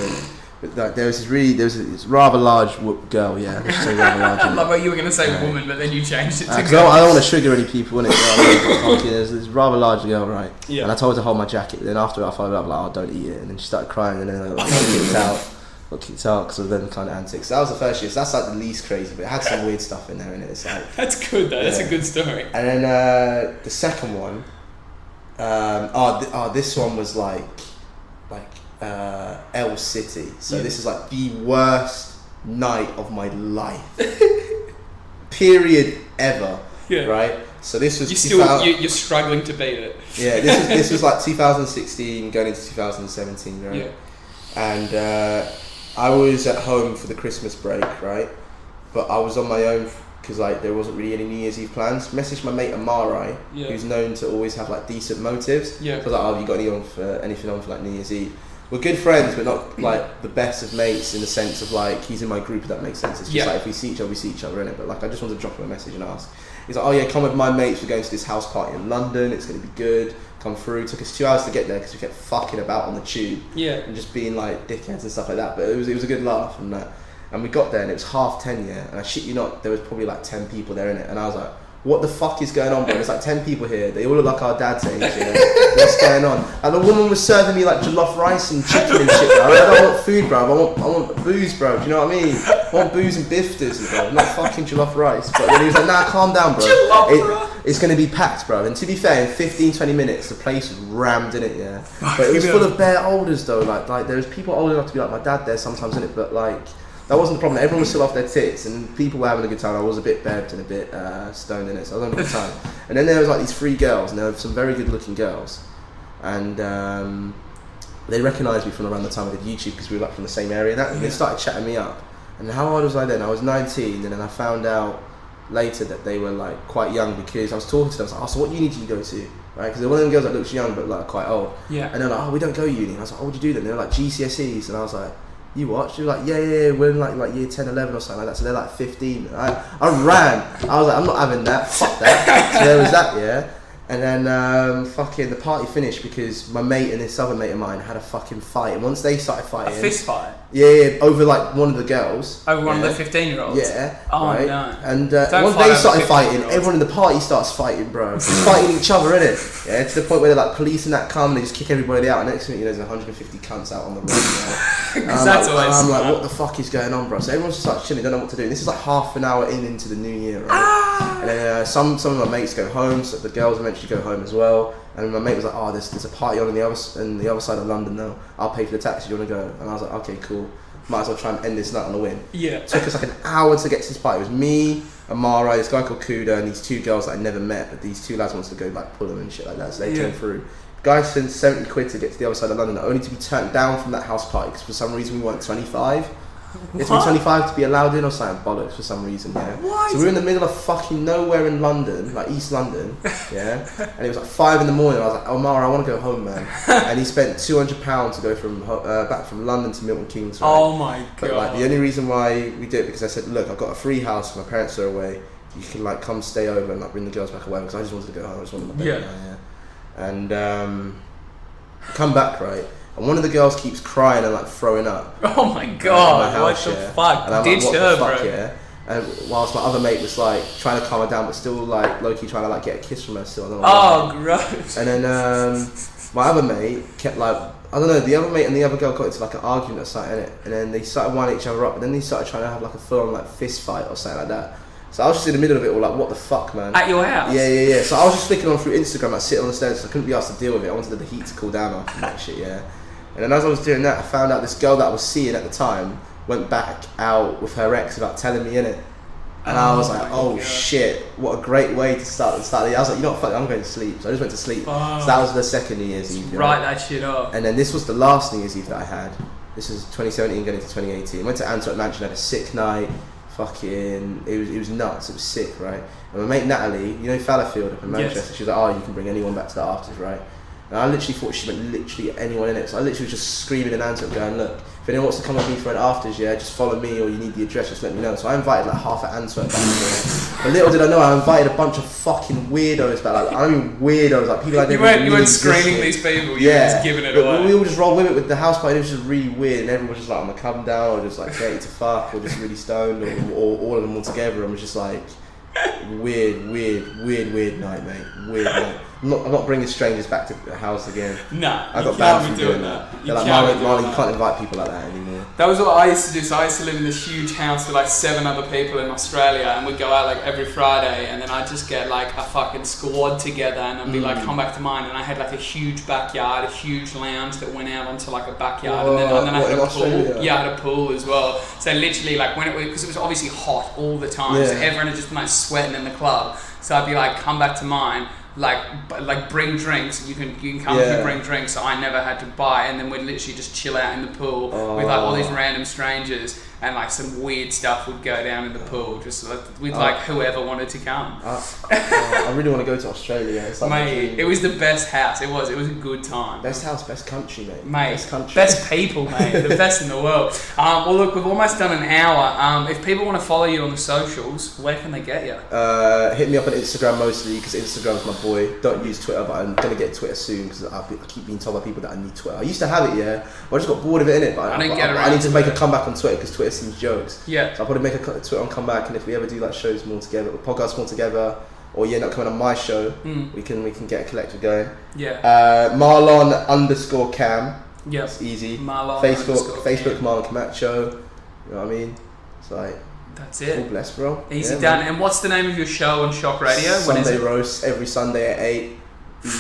But like, there was this rather large girl, yeah. Let's say rather large. I love how you were going to say woman, but then you changed it to girl. I don't want to trigger any people, innit? There's this rather large girl, right? Yeah. And I told her to hold my jacket. Then after I followed up, like, oh, don't eat it. And then she started crying, and then I got kicked out because of them kind of antics. So that was the first year. So that's like the least crazy, but it had some weird stuff in there, innit? It's like that's good though. Yeah. That's a good story. And then the second one, this one was like El City. So this is like the worst night of my life. Period ever. Yeah. Right? So this was you're struggling to beat it. Yeah, this was like 2016 going into 2017, right? Yeah. And I was at home for the Christmas break, right? But I was on my own because like there wasn't really any New Year's Eve plans. Messaged my mate Amari, who's known to always have like decent motives. Yeah. So I was like, oh, have you got anything on for like New Year's Eve? We're good friends, but not like the best of mates in the sense of like he's in my group, if that makes sense. It's just like if we see each other, innit? But like I just wanted to drop him a message and ask. He's like, oh yeah, come with my mates. We're going to this house party in London. It's going to be good. Come through. It took us 2 hours to get there because we kept fucking about on the tube. Yeah. And just being like dickheads and stuff like that. But it was a good laugh and that. And we got there and it was 10:30, yeah. And I shit you not, there was probably like 10 people there in it. And I was like, what the fuck is going on, bro? There's like 10 people here. They all look like our dad's age, yeah. What's going on? And the woman was serving me like jollof rice and chicken and shit, bro. I don't want food, bro. I want booze, bro. Do you know what I mean? I want booze and bifters, bro. Not fucking jollof rice. But then he was like, nah, calm down, bro. It's going to be packed, bro. And to be fair, in 15-20 minutes, the place was rammed in it, yeah. But it was full of bare olders, though. Like there was people old enough to be like my dad there sometimes, in it. But like, that wasn't the problem. Everyone was still off their tits and people were having a good time. I was a bit bebbed and a bit stoned in it, so I was having a good time. And then there was like these 3 girls, and there were some very good looking girls. And they recognised me from around the time I did YouTube because we were like from the same area and that. And they started chatting me up. And how old was I then? I was 19, and then I found out later that they were like quite young because I was talking to them. I was like, oh, so what uni did you go to? Right? Because they're one of them girls that looks young but like quite old. Yeah. And they're like, oh, we don't go uni. And I was like, oh, what do you do then? They were like GCSEs, and I was like, you watch? She was like, yeah, we're in like year 10, 11 or something like that. So they're like 15. I ran. I was like, I'm not having that. Fuck that. So there was that, yeah. And then fucking the party finished because my mate and this other mate of mine had a fucking fight. And once they started fighting, a fist fight. Yeah, over like one of the girls. Over one of the 15-year-olds. Yeah. Oh right? No. And once they started fighting, everyone in the party starts fighting, bro. Fighting each other, innit? Yeah, to the point where they're like police and that come and they just kick everybody out. And next thing you know, there's 150 cunts out on the road. Because that's always. I'm like, what the fuck is going on, bro? So everyone's just like chilling, don't know what to do. And this is like half an hour into the new year, right? And then some of my mates go home, so the girls eventually go home as well. And my mate was like, oh, there's a party on the other side of London now. I'll pay for the taxi, do you want to go? And I was like, okay, cool. Might as well try and end this night on a win. Yeah. It took us like an hour to get to this party. It was me, Amara, this guy called Kuda, and these 2 girls that I never met, but these 2 lads wanted to go like pull them and shit like that, so they came through. Guy spent 70 quid to get to the other side of London, only to be turned down from that house party because for some reason we weren't 25. You have to be 25 to be allowed in or something bollocks for some reason, yeah. What? So we were in the middle of fucking nowhere in London, like East London, yeah. And it was like 5 in the morning. I was like, Omar, I want to go home, man. And he spent £200 to go from back from London to Milton Keynes. Right? Oh my god! But like the only reason why we did it because I said, look, I've got a free house. My parents are away. You can like come stay over and like bring the girls back away because I just wanted to go home. I just wanted my baby. Yeah. And come back, right. And one of the girls keeps crying and like throwing up. Oh my god! House, what the fuck? And I'm Ditch like, what her, the fuck, bro. yeah. And whilst my other mate was like trying to calm her down, but still like low-key trying to like get a kiss from her still. I don't know Oh, gross. And then my other mate kept like, I don't know, the other mate and the other girl got into like an argument or something, innit? And then they started winding each other up, and then they started trying to have like a full-on like fist fight or something like that. So I was just in the middle of it all, like, what the fuck, man? At your house? Yeah. So I was just flicking on through Instagram, like sitting on the stairs, so I couldn't be asked to deal with it. I wanted the heat to cool down after that shit, yeah. And then as I was doing that, I found out this girl that I was seeing at the time went back out with her ex without telling me, innit? And I was like, oh shit, what a great way to start the day. I was like, you know what, fuck it, I'm going to sleep. So I just went to sleep. So that was the second New Year's Eve. Write that shit up. And then this was the last New Year's Eve that I had. This was 2017 going into 2018. Went to Antwerp Mansion, had a sick night. Fucking, it was nuts. It was sick, right? And my mate Natalie, you know Fallowfield up in Manchester. Yes. She was like, oh, you can bring anyone back to the afters, right? And I literally thought she meant literally anyone in it. So I literally was just screaming in Antwerp, going, look, if anyone wants to come with me for an afters, yeah, just follow me, or you need the address, just let me know. So I invited like half of Antwerp back there. But little did I know, I invited a bunch of fucking weirdos back. Like, I mean weirdos, like people I never really You weren't screaming these people, you were just giving it away. We all just rolled with it with the house party. It was just really weird, and everyone was just like, I'm gonna come down, or just like ready to fuck, or just really stoned, or all of them all together. And was just like, weird night, mate. Weird night. I'm not bringing strangers back to the house again. No, I got banned from doing that. They're like, Marlon, you can't invite people like that anymore. That was what I used to do. So I used to live in this huge house with like 7 other people in Australia, and we'd go out like every Friday, and then I'd just get like a fucking squad together, and I'd be like, come back to mine. And I had like a huge backyard, a huge lounge that went out onto like a backyard, and then I had a pool. Yeah, I had a pool as well. So literally, like when because it was obviously hot all the time, so everyone had just been like sweating in the club. So I'd be like, come back to mine. Like bring drinks. You can come and bring drinks. So I never had to buy, and then we'd literally just chill out in the pool with like all these random strangers, and like some weird stuff would go down in the pool, just with like whoever wanted to come. I really want to go to Australia. It's like mate, it was the best house. It was a good time. Best house, best country, mate. Best country, best people, mate. The best in the world. Well, look, we've almost done an hour. If people want to follow you on the socials, where can they get you? Hit me up on Instagram mostly, because Instagram's my boy. Don't use Twitter, but I'm gonna get Twitter soon because I keep being told by people that I need Twitter. I used to have it, yeah. I just got bored of it, innit? But I need to make a comeback on Twitter because Twitter seems jokes. Yeah. So I'll probably make a Twitter on comeback, and if we ever do like shows more together, or podcasts more together, or you end up coming on my show, we can get a collective going. Yeah. Marlon_Cam. Yeah. It's easy. Marlon Facebook Marlon Camacho. You know what I mean? It's like. That's it. All blessed, bro. Easy done. And what's the name of your show on Shock Radio? Sunday Roast, every Sunday at 8.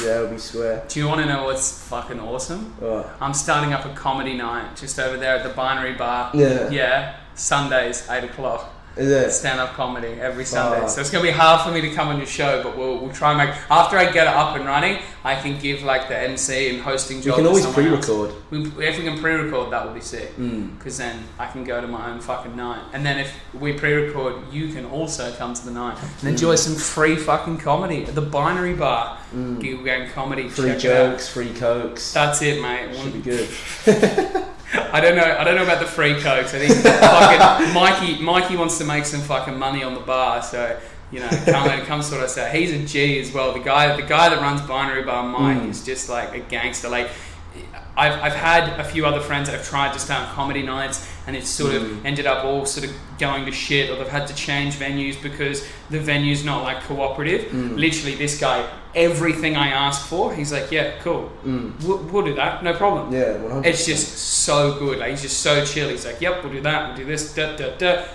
Yeah, we swear. Do you want to know what's fucking awesome? What? I'm starting up a comedy night just over there at the Binary Bar. Yeah. Yeah. Sundays, 8 o'clock. Is it? Stand-up comedy every Sunday. So it's going to be hard for me to come on your show, but we'll try and make... After I get it up and running, I can give like the MC and hosting job. We can always pre-record. If we can pre-record, that would be sick. Because then I can go to my own fucking night. And then if we pre-record, you can also come to the night and enjoy some free fucking comedy at the Binary Bar. Giggle Gang Comedy. Free jokes, free cokes. That's it, mate. Should be good. I don't know about the free cokes. I think fucking Mikey wants to make some fucking money on the bar, so you know, come sort us out. He's a G as well. The guy that runs Binary Bar, Mike, is just like a gangster. Like I've had a few other friends that have tried to start comedy nights, and it's sort of ended up all sort of going to shit, or they've had to change venues because the venue's not like cooperative. Literally, this guy, everything I ask for, he's like, yeah, cool, we'll do that, no problem. Yeah, 100%. It's just so good. Like, he's just so chill. He's like, yep, we'll do that, we'll do this,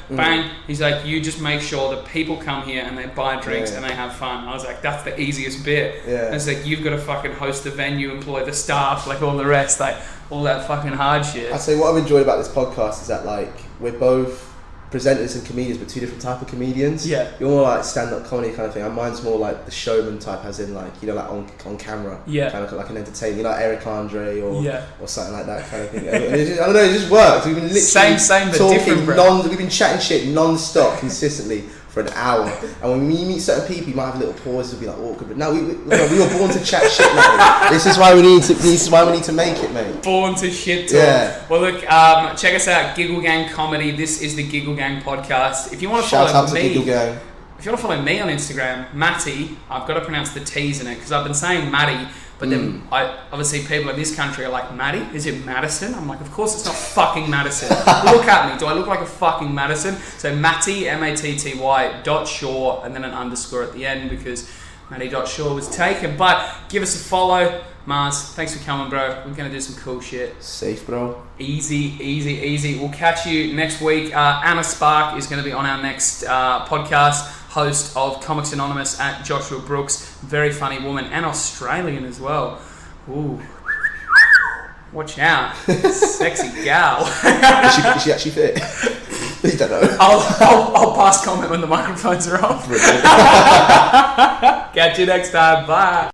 bang. He's like, you just make sure that people come here and they buy drinks and they have fun. I was like, that's the easiest bit. Yeah. And it's like, you've got to fucking host the venue, employ the staff, like all the rest, like all that fucking hard shit. I'd say what I've enjoyed about this podcast is that like we're both presenters and comedians, but two different type of comedians. Yeah. You're more like stand-up comedy kind of thing, and mine's more like the showman type, as in like, you know, like on camera. Yeah. Kind of like an entertainer, you know, like Eric Andre or something like that kind of thing. And I don't know, it just works. We've been literally same but talking different, bro. We've been chatting shit non-stop consistently for an hour, and when we meet certain people, you might have little pauses, it'll be like awkward. But no, we were born to chat shit, mate. This is why we need to make it, mate. Born to shit talk. Yeah. Well, look, check us out, Giggle Gang Comedy. This is the Giggle Gang podcast. If you want to follow shout out to me, Giggle Gang. if you want to follow me on Instagram, Matty, I've got to pronounce the T's in it because I've been saying Matty, but then obviously people in this country are like, Matty? Is it Madison? I'm like, of course it's not fucking Madison. Look at me. Do I look like a fucking Madison? So Matty, Matty .Shaw, and then an underscore at the end because Matty.Shaw was taken. But give us a follow. Mars, thanks for coming, bro. We're going to do some cool shit. Safe, bro. Easy. We'll catch you next week. Anna Spark is going to be on our next podcast, host of Comics Anonymous at Joshua Brooks. Very funny woman and Australian as well. Ooh. Watch out. Sexy gal. Is she actually fit? You don't know. I'll pass comment when the microphones are off. Catch you next time. Bye.